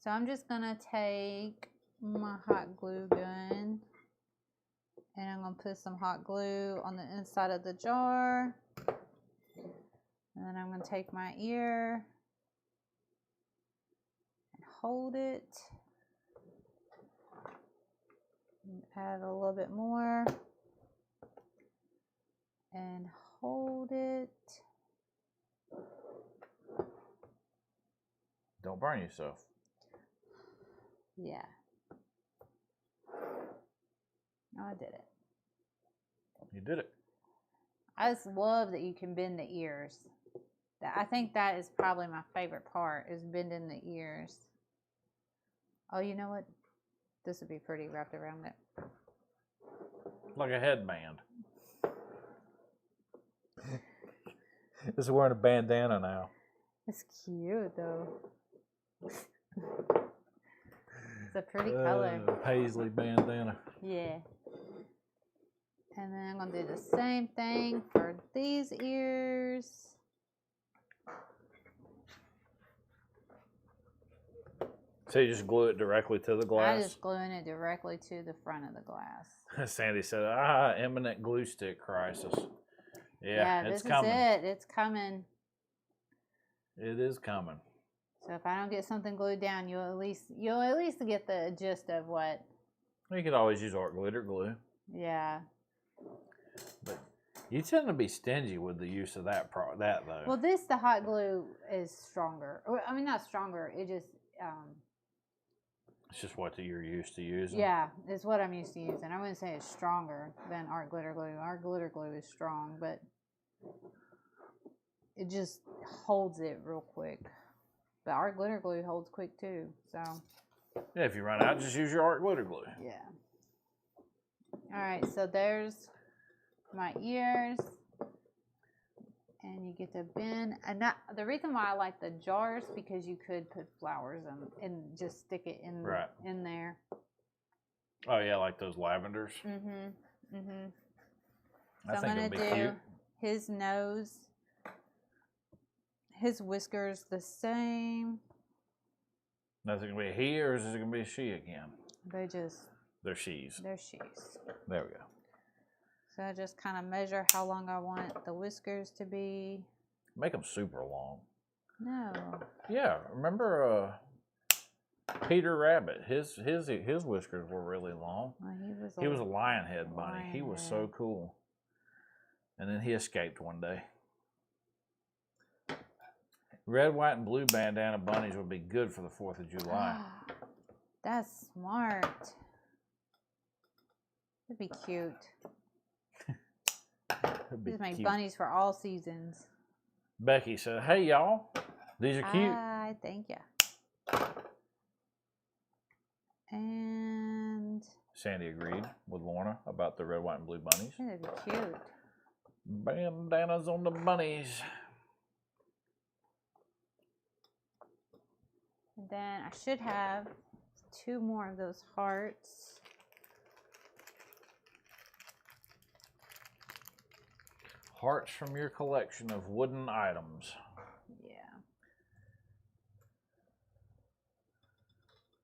S2: So I'm just going to take my hot glue gun, and I'm going to put some hot glue on the inside of the jar. And then I'm going to take my ear and hold it. And add a little bit more. And hold it.
S1: Don't burn yourself.
S2: Yeah. No, I did it.
S1: You did it.
S2: I just love that you can bend the ears. I think that is probably my favorite part, is bending the ears. Oh, you know what? This would be pretty wrapped around it.
S1: Like a headband.
S3: It's wearing a bandana now.
S2: It's cute though. It's a pretty color.
S3: Paisley bandana.
S2: Yeah. And then I'm gonna do the same thing for these ears.
S1: So you just glue it directly to the glass?
S2: I'm just gluing it directly to the front of the glass.
S1: Sandy said, imminent glue stick crisis. Yeah,
S2: this
S1: it's coming.
S2: is it. It's coming.
S1: It is coming.
S2: So if I don't get something glued down, you'll at least get the gist of what.
S1: You could always use art glitter glue.
S2: Yeah.
S1: But you tend to be stingy with the use of that though.
S2: Well, the hot glue is stronger. I mean, not stronger. It just.
S1: It's just what you're used to using.
S2: Yeah, it's what I'm used to using. I wouldn't say it's stronger than art glitter glue. Art glitter glue is strong, but it just holds it real quick. But art glitter glue holds quick too. So.
S1: Yeah, if you run out, just use your art glitter glue.
S2: Yeah. All right, so there's my ears. And you get to bend. And the reason why I like the jars, because you could put flowers and just stick it in in there.
S1: Oh yeah, like those lavenders.
S2: Mm-hmm. Mm-hmm.
S1: I think it'll be cute.
S2: His nose, his whiskers the same.
S1: Now, is it gonna be a he or is it gonna be a she again?
S2: They're
S1: she's.
S2: They're she's.
S1: There we go.
S2: So I just kind of measure how long I want the whiskers to be.
S1: Make them super long.
S2: No.
S1: Yeah, remember Peter Rabbit? His whiskers were really long.
S2: Well,
S1: he was a lion head bunny. He was so cool. And then he escaped one day. Red, white, and blue bandana bunnies would be good for the 4th of July.
S2: That's smart. That'd be cute. These make bunnies for all seasons.
S1: Becky said, "Hey y'all, these are cute."
S2: Hi, thank you. And
S1: Sandy agreed with Lorna about the red, white, and blue bunnies.
S2: That'd be cute.
S1: Bandanas on the bunnies.
S2: And then I should have 2 more of those hearts.
S1: Hearts from your collection of wooden items.
S2: Yeah.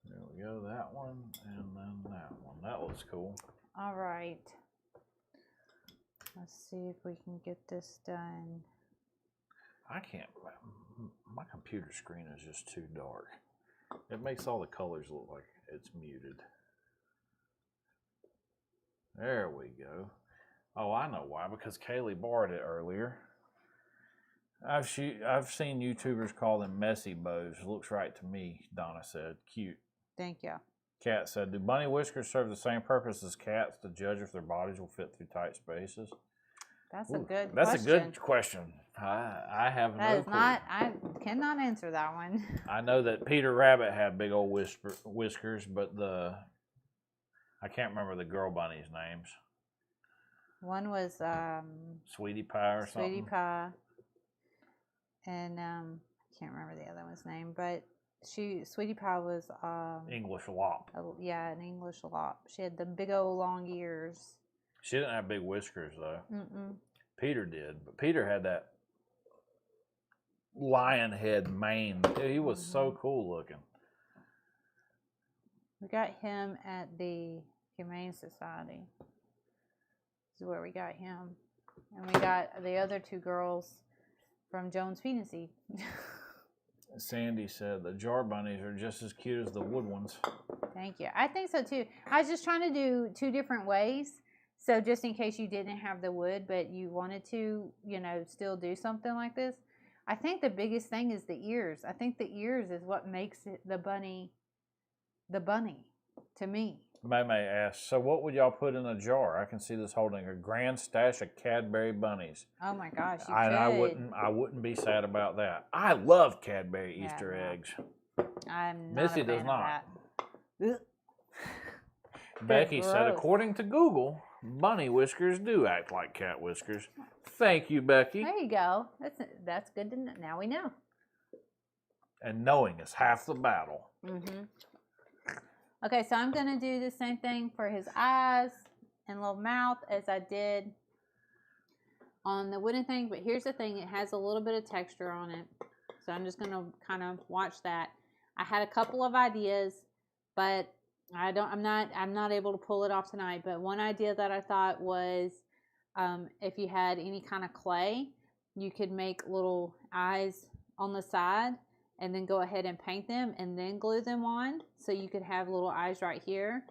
S1: There we go, that one, and then that one. That looks cool.
S2: All right. Let's see if we can get this done.
S1: I can't, my computer screen is just too dark. It makes all the colors look like it's muted. There we go. Oh, I know why, because Kaylee borrowed it earlier. I've seen YouTubers call them messy bows. Looks right to me, Donna said. Cute.
S2: Thank you.
S1: Kat said, do bunny whiskers serve the same purpose as cats to judge if their bodies will fit through tight spaces?
S2: That's a good question.
S1: That's a good question. I have no clue.
S2: I cannot answer that one.
S1: I know that Peter Rabbit had big old whiskers, but I can't remember the girl bunny's names.
S2: One was
S1: Sweetie Pie or something.
S2: Sweetie Pie, and I can't remember the other one's name, but Sweetie Pie was
S1: English lop.
S2: Yeah, an English lop. She had the big old long ears.
S1: She didn't have big whiskers though.
S2: Mm-mm.
S1: Peter did, but Peter had that lion head mane. He was so cool looking.
S2: We got him at the Humane Society. This is where we got him. And we got the other 2 girls from Jones Feed and Seed.
S1: Sandy said the jar bunnies are just as cute as the wood ones.
S2: Thank you. I think so too. I was just trying to do 2 different ways. So just in case you didn't have the wood, but you wanted to, still do something like this. I think the biggest thing is the ears. I think the ears is what makes it the bunny to me.
S1: May asked, so what would y'all put in a jar? I can see this holding a grand stash of Cadbury bunnies.
S2: Oh my gosh, you
S1: I wouldn't be sad about that. I love Cadbury Easter eggs.
S2: I'm not
S1: Missy
S2: a fan
S1: does not. Becky said,
S2: gross.
S1: according to Google, bunny whiskers do act like cat whiskers. Thank you, Becky.
S2: There you go. That's good to know. Now we know.
S1: And knowing is half the battle.
S2: Mm-hmm. Okay, so I'm going to do the same thing for his eyes and little mouth as I did on the wooden thing. But here's the thing. It has a little bit of texture on it. So I'm just going to kind of watch that. I had a couple of ideas, but I'm not able to pull it off tonight. But one idea that I thought was if you had any kind of clay, you could make little eyes on the side and then go ahead and paint them and then glue them on. So you could have little eyes right here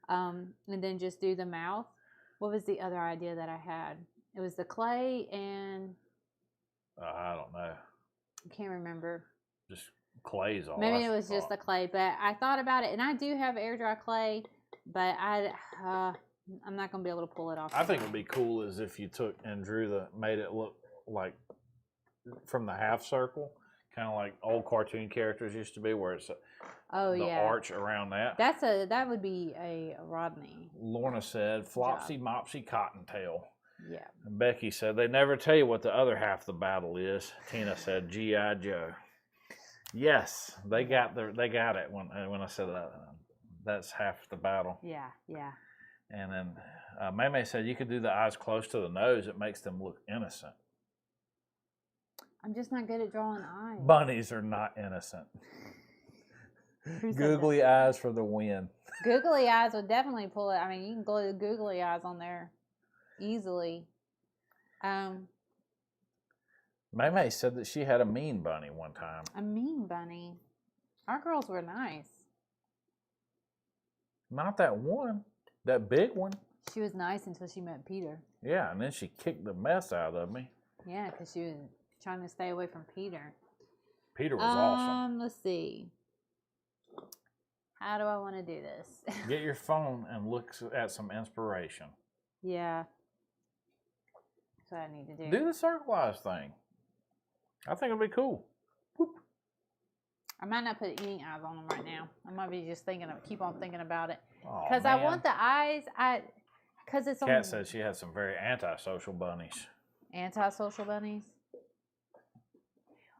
S2: and then just do the mouth. What was the other idea that I had? It was the clay and...
S1: I don't know.
S2: I can't remember.
S1: Just clay's all.
S2: Maybe it was just the clay, but I thought about it, and I do have air dry clay, but I'm not gonna be able to pull it off.
S1: I think it'd be cool is if you took and made it look like from the half circle, kind of like old cartoon characters used to be, where it's the arch around that.
S2: That would be a Rodney.
S1: Lorna said, "Flopsy Mopsy Cottontail."
S2: Yeah.
S1: And Becky said, "They never tell you what the other half of the battle is." Tina said, "G.I. Joe." Yes, they got it when I said that. That's half the battle.
S2: Yeah, yeah.
S1: And then Maymay said you could do the eyes close to the nose. It makes them look innocent.
S2: I'm just not good at drawing eyes.
S1: Bunnies are not innocent. Googly eyes for the win.
S2: Googly eyes would definitely pull it. I mean, you can glue googly eyes on there easily.
S1: Maymay said that she had a mean bunny one time.
S2: A mean bunny. Our girls were nice.
S1: Not that one. That big one.
S2: She was nice until she met Peter.
S1: Yeah, and then she kicked the mess out of me.
S2: Yeah, because she was trying to stay away from Peter.
S1: Peter was awesome.
S2: Let's see. How do I want to do this?
S1: Get your phone and look at some inspiration.
S2: Yeah. That's what I need to do.
S1: Do the circle eyes thing. I think it'll be cool. Whoop.
S2: I might not put any eyes on them right now. I might be just keep on thinking about it.
S1: Because
S2: I want the eyes, because it's
S1: Kat says she has some very antisocial bunnies.
S2: Antisocial bunnies?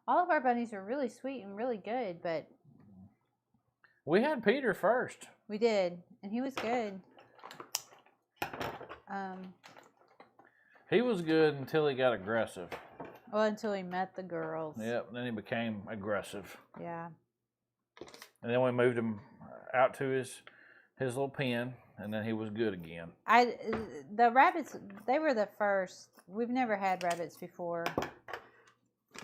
S2: All of our bunnies are really sweet and really good, but...
S1: We had Peter first.
S2: We did, and he was good.
S1: He was good until he got aggressive.
S2: Well, until he met the girls.
S1: Yep, then he became aggressive.
S2: Yeah.
S1: And then we moved him out to his little pen, and then he was good again.
S2: The rabbits, they were the first. We've never had rabbits before.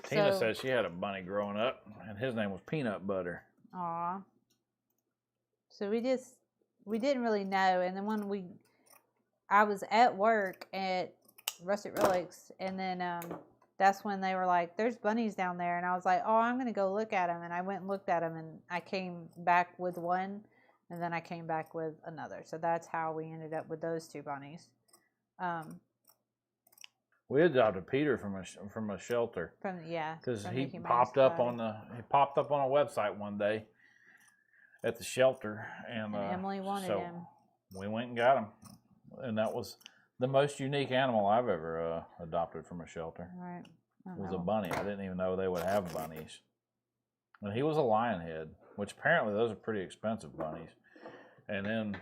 S1: Tina says she had a bunny growing up, and his name was Peanut Butter.
S2: Aw. So we didn't really know. And then when I was at work at Rustic Relics, and then that's when they were like, there's bunnies down there. And I was like, oh, I'm going to go look at them. And I went and looked at them, and I came back with one, and then I came back with another. So that's how we ended up with those two bunnies.
S1: We adopted Peter from a shelter. Because he popped up on a website one day at the shelter, and
S2: Emily wanted him.
S1: We went and got him, and that was the most unique animal I've ever adopted from a shelter.
S2: Right.
S1: Was a bunny. I didn't even know they would have bunnies. And he was a lion head, which apparently those are pretty expensive bunnies. And then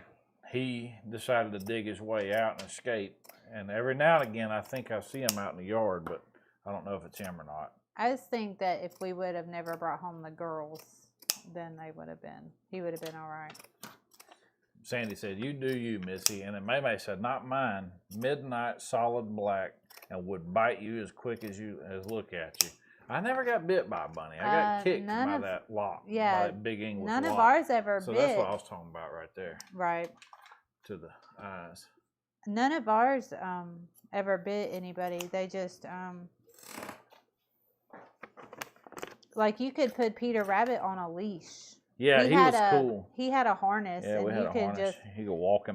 S1: he decided to dig his way out and escape. And every now and again, I think I see him out in the yard, but I don't know if it's him or not.
S2: I just think that if we would have never brought home the girls, then he would have been all right.
S1: Sandy said, you do you, Missy. And then Maymay said, not mine. Midnight solid black and would bite you as quick as look at you. I never got bit by a bunny. I got kicked by that lock. Yeah. By that big English
S2: None
S1: lock.
S2: of ours ever bit.
S1: So that's what I was talking about right there.
S2: Right.
S1: To the eyes.
S2: None of ours ever bit anybody. They just like you could put Peter Rabbit on a leash.
S1: Yeah, he was cool.
S2: He had a harness,
S1: and
S2: we had
S1: a harness. He could walk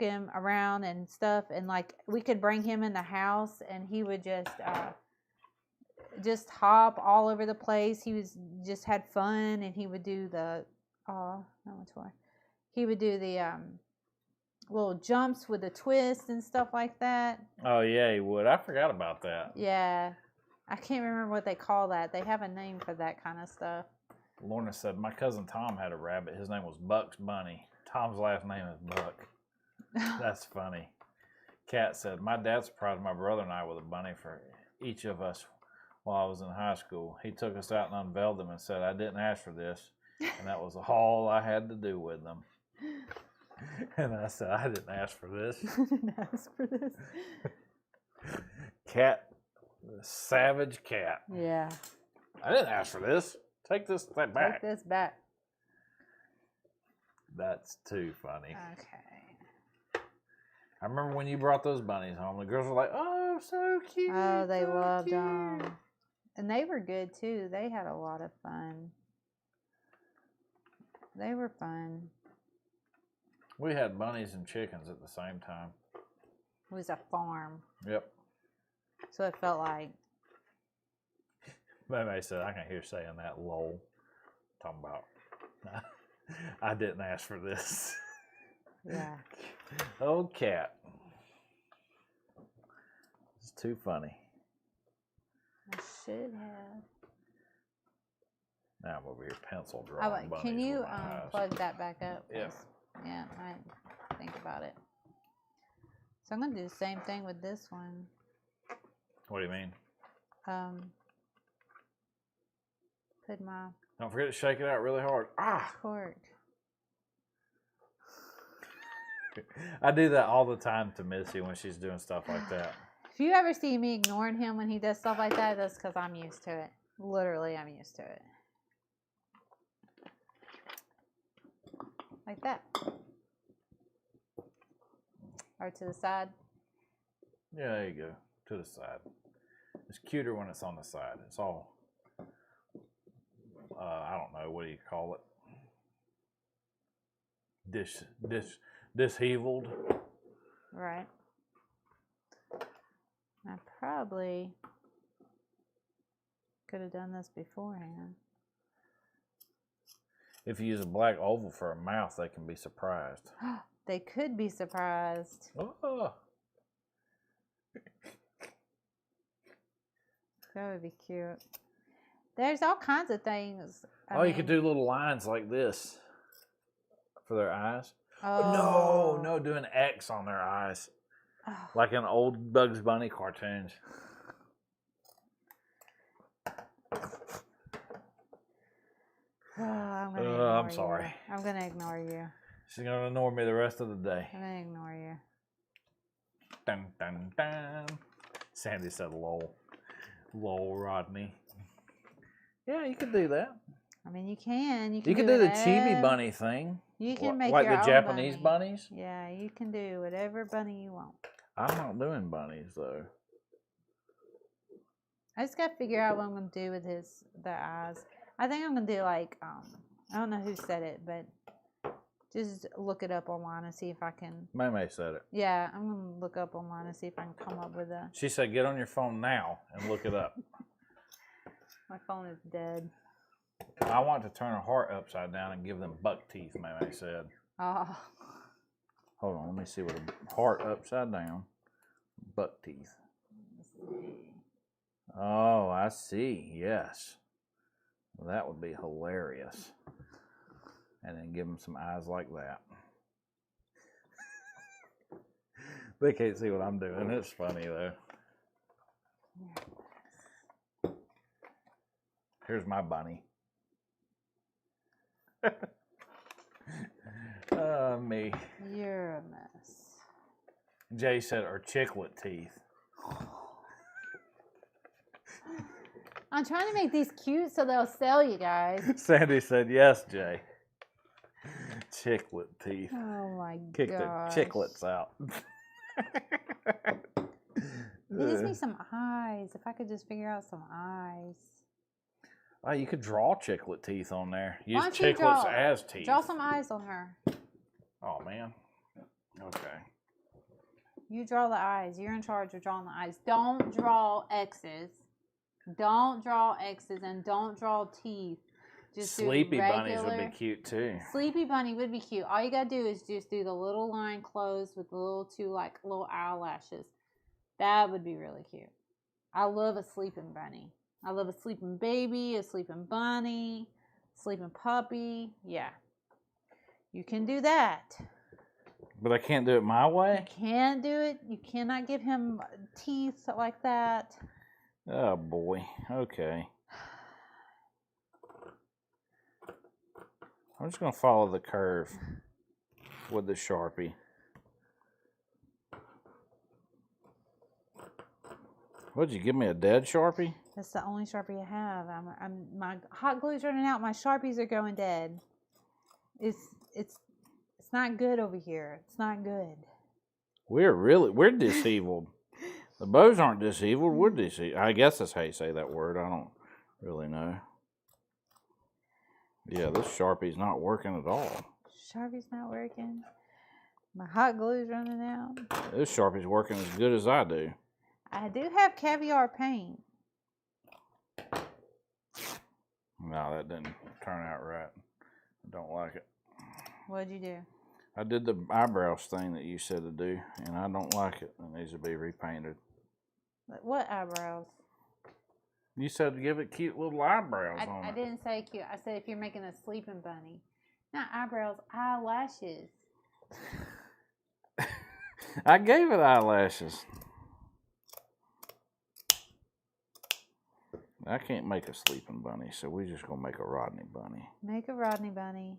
S1: him
S2: around and stuff, and like we could bring him in the house, and he would just hop all over the place. He was just had fun, and he would do the not much more. he would do the little jumps with the twist and stuff like that.
S1: Oh yeah, he would. I forgot about that.
S2: Yeah. I can't remember what they call that. They have a name for that kind of stuff.
S1: Lorna said, my cousin Tom had a rabbit. His name was Bugs Bunny. Tom's last name is Buck. That's funny. Kat said, my dad surprised my brother and I with a bunny for each of us while I was in high school. He took us out and unveiled them and said, I didn't ask for this. And that was all I had to do with them. And I said, I didn't ask for this.
S2: I didn't ask for this.
S1: Cat, savage cat.
S2: Yeah.
S1: I didn't ask for this. Take this back.
S2: Take this back.
S1: That's too funny.
S2: Okay.
S1: I remember when you brought those bunnies home, the girls were like, oh, so cute.
S2: Oh, they
S1: so
S2: loved
S1: cute.
S2: them. And they were good too. They had a lot of fun. They were fun.
S1: We had bunnies and chickens at the same time.
S2: It was a farm.
S1: Yep.
S2: So it felt like.
S1: Maybe said, I can hear saying that, lol. Talking about, I didn't ask for this.
S2: Yeah.
S1: Oh, cat. It's too funny.
S2: I should have.
S1: Now I'm over here pencil drawing bunnies
S2: Can you
S1: with my eyes.
S2: plug that back up?
S1: Yeah.
S2: Yeah, I didn't think about it. So I'm going to do the same thing with this one.
S1: What do you mean?
S2: Put my
S1: Don't forget to shake it out really hard. Ah!
S2: cork.
S1: I do that all the time to Missy when she's doing stuff like that.
S2: If you ever see me ignoring him when he does stuff like that, that's because I'm used to it. Literally, I'm used to it. Like that. Or to the side.
S1: Yeah, there you go. To the side. It's cuter when it's on the side. It's all, I don't know, what do you call it? Disheveled.
S2: Right. I probably could have done this beforehand.
S1: If you use a black oval for a mouth, they can be surprised.
S2: They could be surprised.
S1: Oh.
S2: That would be cute. There's all kinds of things.
S1: You could do little lines like this for their eyes.
S2: Oh.
S1: No, do an X on their eyes.
S2: Oh.
S1: Like in old Bugs Bunny cartoons. I'm sorry.
S2: I'm going to ignore you.
S1: She's going to ignore me the rest of the day.
S2: I'm going to ignore you.
S1: Dun, dun, dun. Sandy said lol. Lol, Rodney. Yeah, you could do that.
S2: I mean, you can. You
S1: could do the chibi bunny thing.
S2: You can make
S1: like
S2: your
S1: the
S2: own
S1: Japanese
S2: bunny.
S1: bunnies.
S2: Yeah, you can do whatever bunny you want.
S1: I'm not doing bunnies though.
S2: I just got to figure out what I'm going to do with the eyes. I think I'm going to do like, I don't know who said it, but just look it up online and see if I can.
S1: May said it.
S2: Yeah, I'm going to look up online and see if I can come up with a.
S1: She said, get on your phone now and look it up.
S2: My phone is dead.
S1: I want to turn a heart upside down and give them buck teeth, May said.
S2: Oh.
S1: Hold on, let me see what a heart upside down. Buck teeth.
S2: Let's see.
S1: Oh, I see. Yes. Well, that would be hilarious. And then give them some eyes like that. They can't see what I'm doing. It's funny, though. Here's my bunny. Me.
S2: You're a mess.
S1: Jay said, or chiclet teeth.
S2: I'm trying to make these cute so they'll sell, you guys.
S1: Sandy said, yes, Jay. Chiclet teeth.
S2: Oh my god.
S1: Kick the chiclets out.
S2: They just need some eyes. If I could just figure out some eyes.
S1: Oh, you could draw chiclet teeth on there. Use
S2: Why don't you
S1: chiclets as teeth.
S2: Draw some eyes on her.
S1: Oh, man. Okay.
S2: You draw the eyes. You're in charge of drawing the eyes. Don't draw X's. Don't draw X's and don't draw teeth. Just
S1: Sleepy
S2: do
S1: bunnies would
S2: regular.
S1: be cute too.
S2: Sleepy bunny would be cute. All you gotta do is just do the little line closed with the little two like little eyelashes. That would be really cute. I love a sleeping bunny. I love a sleeping baby, a sleeping bunny, sleeping puppy. Yeah. You can do that.
S1: But I can't do it my way?
S2: You can't do it. You cannot give him teeth like that.
S1: Oh boy. Okay. I'm just going to follow the curve with the Sharpie. What'd you give me, a dead Sharpie?
S2: That's the only Sharpie I have. My hot glue's running out. My Sharpies are going dead. It's not good over here. It's not good.
S1: We're disabled. The bows aren't disabled. We're disabled. I guess that's how you say that word. I don't really know. Yeah, this Sharpie's not working at all.
S2: Sharpie's not working. My hot glue's running out.
S1: This Sharpie's working as good as I do.
S2: I do have caviar paint.
S1: No, that didn't turn out right. I don't like it.
S2: What'd you do?
S1: I did the eyebrows thing that you said to do, and I don't like it. It needs to be repainted.
S2: What eyebrows?
S1: You said to give it cute little eyebrows on
S2: I
S1: it.
S2: didn't say cute. I said if you're making a sleeping bunny. Not eyebrows, eyelashes.
S1: I gave it eyelashes. I can't make a sleeping bunny, so we're just going to make a Rodney bunny.
S2: Make a Rodney bunny.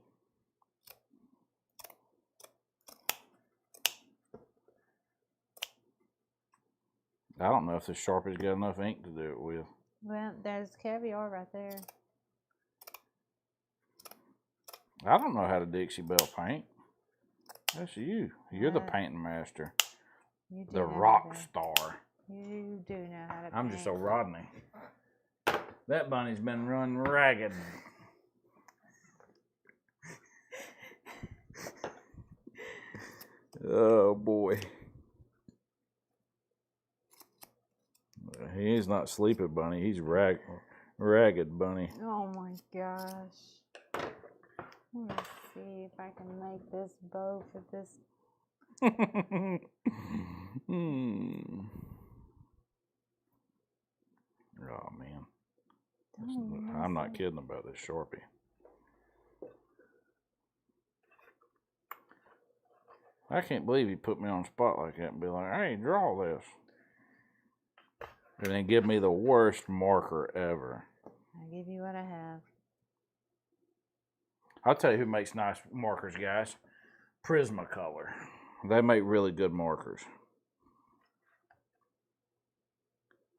S1: I don't know if this Sharpie's got enough ink to do it with.
S2: Well, there's caviar right there.
S1: I don't know how to Dixie Belle paint. That's you. You're the
S2: Right.
S1: painting master.
S2: You do
S1: The
S2: know how
S1: rock
S2: to-
S1: star.
S2: You do know how to
S1: I'm just a
S2: paint.
S1: Rodney. That bunny's been run ragged. Oh boy. He's not sleeping bunny, he's ragged bunny.
S2: Oh my gosh. Let me see if I can make this bow for this.
S1: Oh man.
S2: Don't
S1: I'm not
S2: mess it.
S1: kidding about this Sharpie. I can't believe he put me on the spot like that and be like, hey, draw this. And then give me the worst marker ever.
S2: I'll give you what I have.
S1: I'll tell you who makes nice markers, guys. Prismacolor. They make really good markers.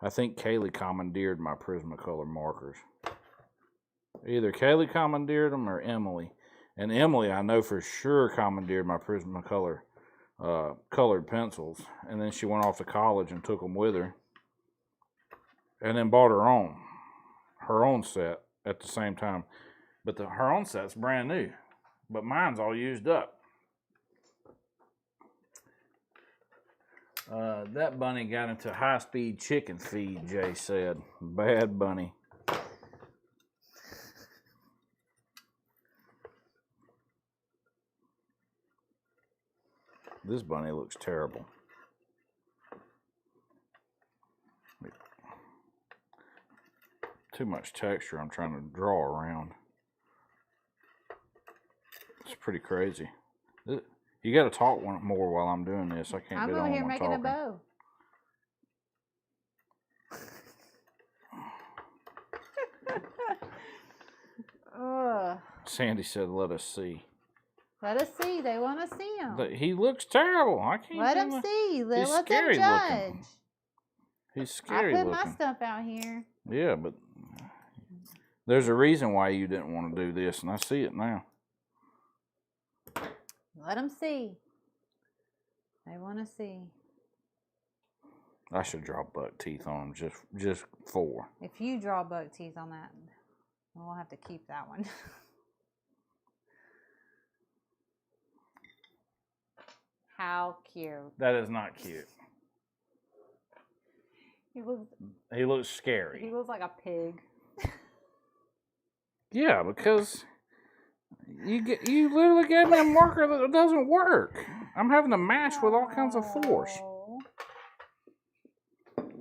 S1: I think Kaylee commandeered my Prismacolor markers. Either Kaylee commandeered them or Emily. And Emily, I know for sure, commandeered my Prismacolor colored pencils. And then she went off to college and took them with her. And then bought her own set at the same time. But her own set's brand new. But mine's all used up. That bunny got into high-speed chicken feed, Jay said. Bad bunny. This bunny looks terrible. Too much texture I'm trying to draw around. It's pretty crazy. You got to talk more while I'm doing this. I can't
S2: I'm
S1: do it
S2: over
S1: all
S2: here
S1: while I'm
S2: making
S1: talking.
S2: a bow. Ugh.
S1: Sandy said, let us see.
S2: Let us see. They want to see him.
S1: He looks terrible. I can't
S2: Let
S1: do
S2: them
S1: my-
S2: see. Let them
S1: scary
S2: judge.
S1: looking. He's
S2: I
S1: scary
S2: put
S1: looking.
S2: my stuff out here.
S1: Yeah, but there's a reason why you didn't want to do this, and I see it now.
S2: Let them see. They want to see.
S1: I should draw buck teeth on them, just 4.
S2: If you draw buck teeth on that, we'll have to keep that one. How cute.
S1: That is not cute.
S2: He looks
S1: He looks scary.
S2: like a pig.
S1: Yeah, because you literally gave me a marker that doesn't work. I'm having to match with all kinds of force.
S2: Oh.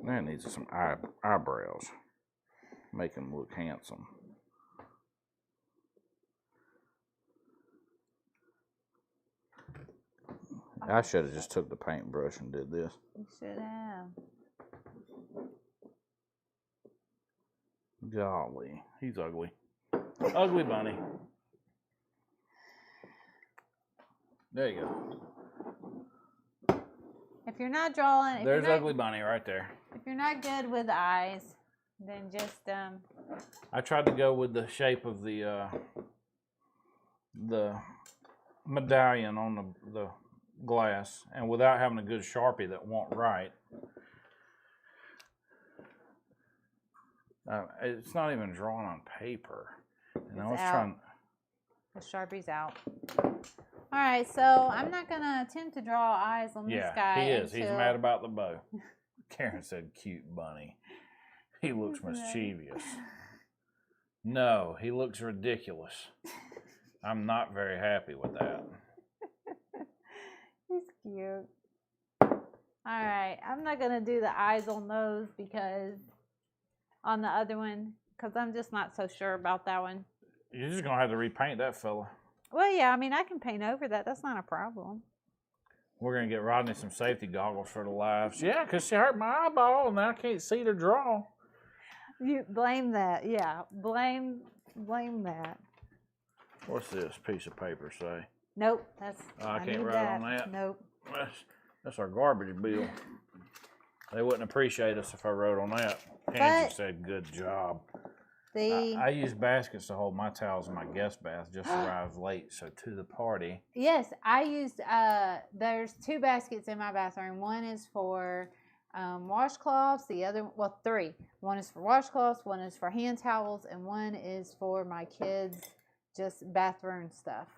S1: That needs some eyebrows. Make him look handsome. I should have just took the paintbrush and did this.
S2: You should have.
S1: Golly, he's ugly. Ugly bunny. There you go.
S2: If you're not drawing,
S1: There's ugly bunny right there.
S2: If you're not good with eyes, then just
S1: I tried to go with the shape of the medallion on the glass, and without having a good Sharpie that won't write. It's not even drawn on paper. And I was trying.
S2: The Sharpie's out. All right, so I'm not gonna attempt to draw eyes on this guy.
S1: He is. He's mad about the bow. Karen said, "Cute bunny." He looks mischievous. No, he looks ridiculous. I'm not very happy with that.
S2: He's cute. All right, I'm not gonna do the eyes on those because on the other one, because I'm just not so sure about that one.
S1: You're just gonna have to repaint that fella.
S2: Well, yeah, I mean, I can paint over that. That's not a problem.
S1: We're gonna get Rodney some safety goggles for the lives. Yeah, because she hurt my eyeball and now I can't see to draw.
S2: You blame that. Yeah, blame that.
S1: What's this piece of paper say?
S2: Nope, that's.
S1: I can't write on that.
S2: Nope.
S1: That's our garbage bill. They wouldn't appreciate us if I wrote on that. Angie said, "Good job." I use baskets to hold my towels in my guest bath. Just arrived late, so to the party.
S2: Yes, I used. There's 2 baskets in my bathroom. One is for washcloths. The other, well, 3. One is for washcloths. One is for hand towels, and one is for my kids' just bathroom stuff.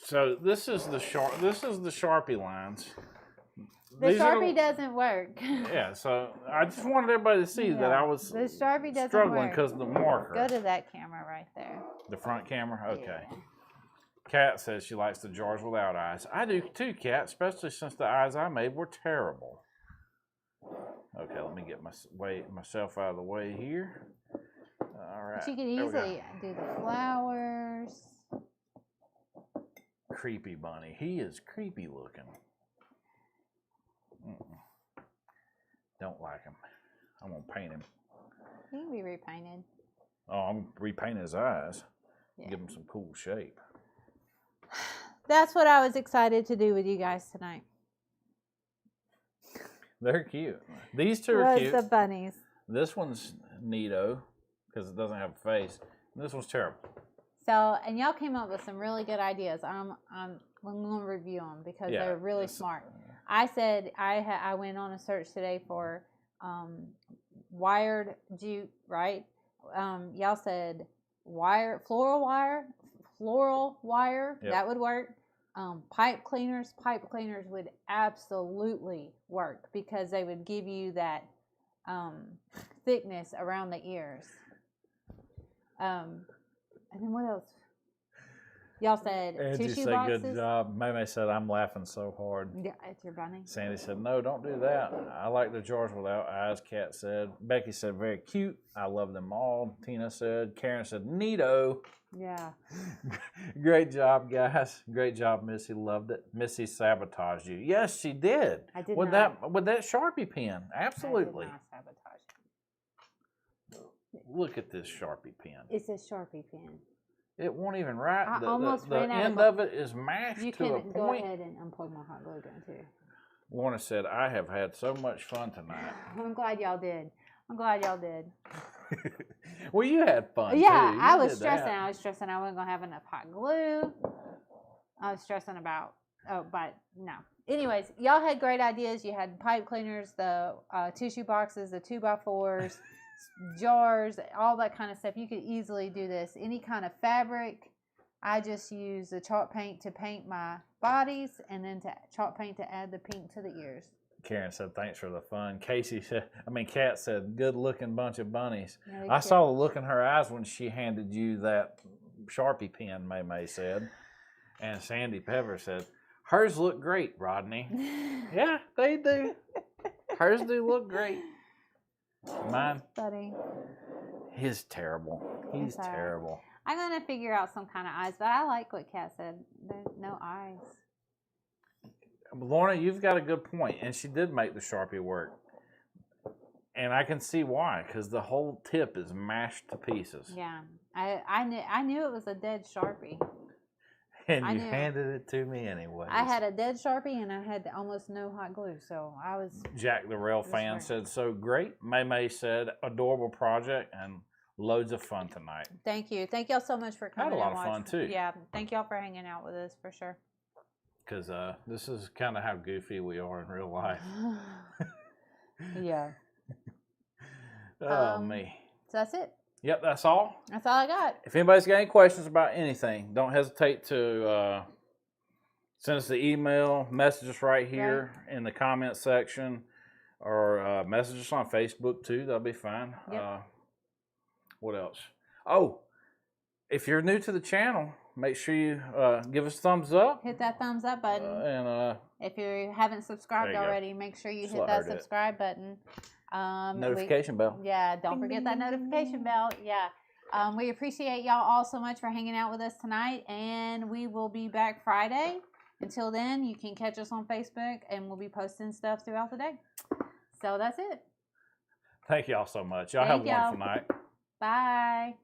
S1: So this is the Sharpie lines.
S2: The Sharpie doesn't work.
S1: Yeah, so I just wanted everybody to see that I was
S2: the Sharpie doesn't
S1: struggling
S2: work.
S1: because of the marker.
S2: Go to that camera right there.
S1: The front camera? Okay.
S2: Yeah.
S1: Kat says she likes the jars without eyes. I do too, Kat, especially since the eyes I made were terrible. Okay, let me get myself out of the way here. All right.
S2: But you can easily do the flowers.
S1: Creepy bunny. He is creepy looking. Don't like him. I'm going to paint him.
S2: He can be repainted.
S1: Oh, I'm repainting his eyes.
S2: Yeah.
S1: Give him some cool shape.
S2: That's what I was excited to do with you guys tonight.
S1: They're cute. These 2 are cute.
S2: The bunnies.
S1: This one's neato because it doesn't have a face. This one's terrible.
S2: So, and y'all came up with some really good ideas. I'm going to review them because they're really smart. I said I went on a search today for wired jute, right? Y'all said floral wire. Yep. That would work. Pipe cleaners would absolutely work because they would give you that thickness around the ears. And then what else? Y'all said
S3: Angie
S2: tissue
S3: said,
S2: boxes.
S3: "Good job." Meme said, "I'm laughing so hard."
S2: Yeah, it's your bunny.
S1: Sandy said, "No, don't do that. I like the jars without eyes." Kat said. Becky said, "Very cute. I love them all." Tina said. Karen said, "Neato."
S2: Yeah.
S1: Great job, guys. Great job, Missy. Loved it. Missy sabotaged you. Yes, she did.
S2: I did
S1: with
S2: not.
S1: that Sharpie pen. Absolutely.
S2: I did not sabotage.
S1: Look at this Sharpie pen.
S2: It's a Sharpie pen.
S1: It won't even write.
S2: I
S1: The
S2: almost ran out
S1: end of it is mashed to a
S2: You can go
S1: point.
S2: ahead and unplug my hot glue gun too.
S1: Lorna said, "I have had so much fun tonight."
S2: I'm glad y'all did.
S1: Well, you had fun
S2: Yeah,
S1: too.
S2: I was stressing. I wasn't gonna have enough hot glue. I was stressing about. But no. Anyways, y'all had great ideas. You had pipe cleaners, the tissue boxes, the 2x4s, jars, all that kind of stuff. You could easily do this. Any kind of fabric. I just use the chalk paint to paint my bodies and then to chalk paint to add the pink to the ears.
S1: Karen said, thanks for the fun. Kat said, good looking bunch of bunnies.
S2: Very
S1: I
S2: cute.
S1: saw the look in her eyes when she handed you that Sharpie pen, May said. And Sandy Pepper said, hers look great, Rodney. Yeah, they do. Hers do look great. Mine,
S2: Funny.
S1: he's terrible. He's
S2: That's all right.
S1: terrible.
S2: I'm going to figure out some kind of eyes, but I like what Kat said. There's no eyes.
S1: Lorna, you've got a good point, and she did make the Sharpie work. And I can see why, because the whole tip is mashed to pieces.
S2: Yeah. I knew it was a dead Sharpie.
S1: And
S2: I
S1: you
S2: knew.
S1: handed it to me anyway.
S2: I had a dead Sharpie and I had almost no hot glue, so I was...
S1: Jack the Rail fan said, so great. May said, adorable project and loads of fun tonight.
S2: Thank you. Thank y'all so much for
S1: I had
S2: coming
S1: a lot
S2: and
S1: of fun,
S2: watching.
S1: too.
S2: Yeah. Thank y'all for hanging out with us, for sure.
S1: Because this is kind of how goofy we are in real life.
S2: Yeah.
S1: Oh, me.
S2: So that's it.
S1: Yep, that's all.
S2: That's all I got.
S1: If anybody's got any questions about anything, don't hesitate to send us the email, message us right here in the comment section, or message us on Facebook too. That'll be fine.
S2: Yep.
S1: What else? Oh, if you're new to the channel, make sure you give us a thumbs up.
S2: Hit that thumbs up button.
S1: And
S2: if you haven't subscribed
S1: There you go.
S2: already, make sure you
S1: Just
S2: hit
S1: let her
S2: that
S1: do it.
S2: subscribe button.
S1: notification bell.
S2: Yeah, don't forget that notification bell. Yeah. We appreciate y'all all so much for hanging out with us tonight, and we will be back Friday. Until then, you can catch us on Facebook, and we'll be posting stuff throughout the day. So that's it.
S1: Thank y'all so much. Y'all have a
S2: Thank y'all.
S1: wonderful night.
S2: Bye.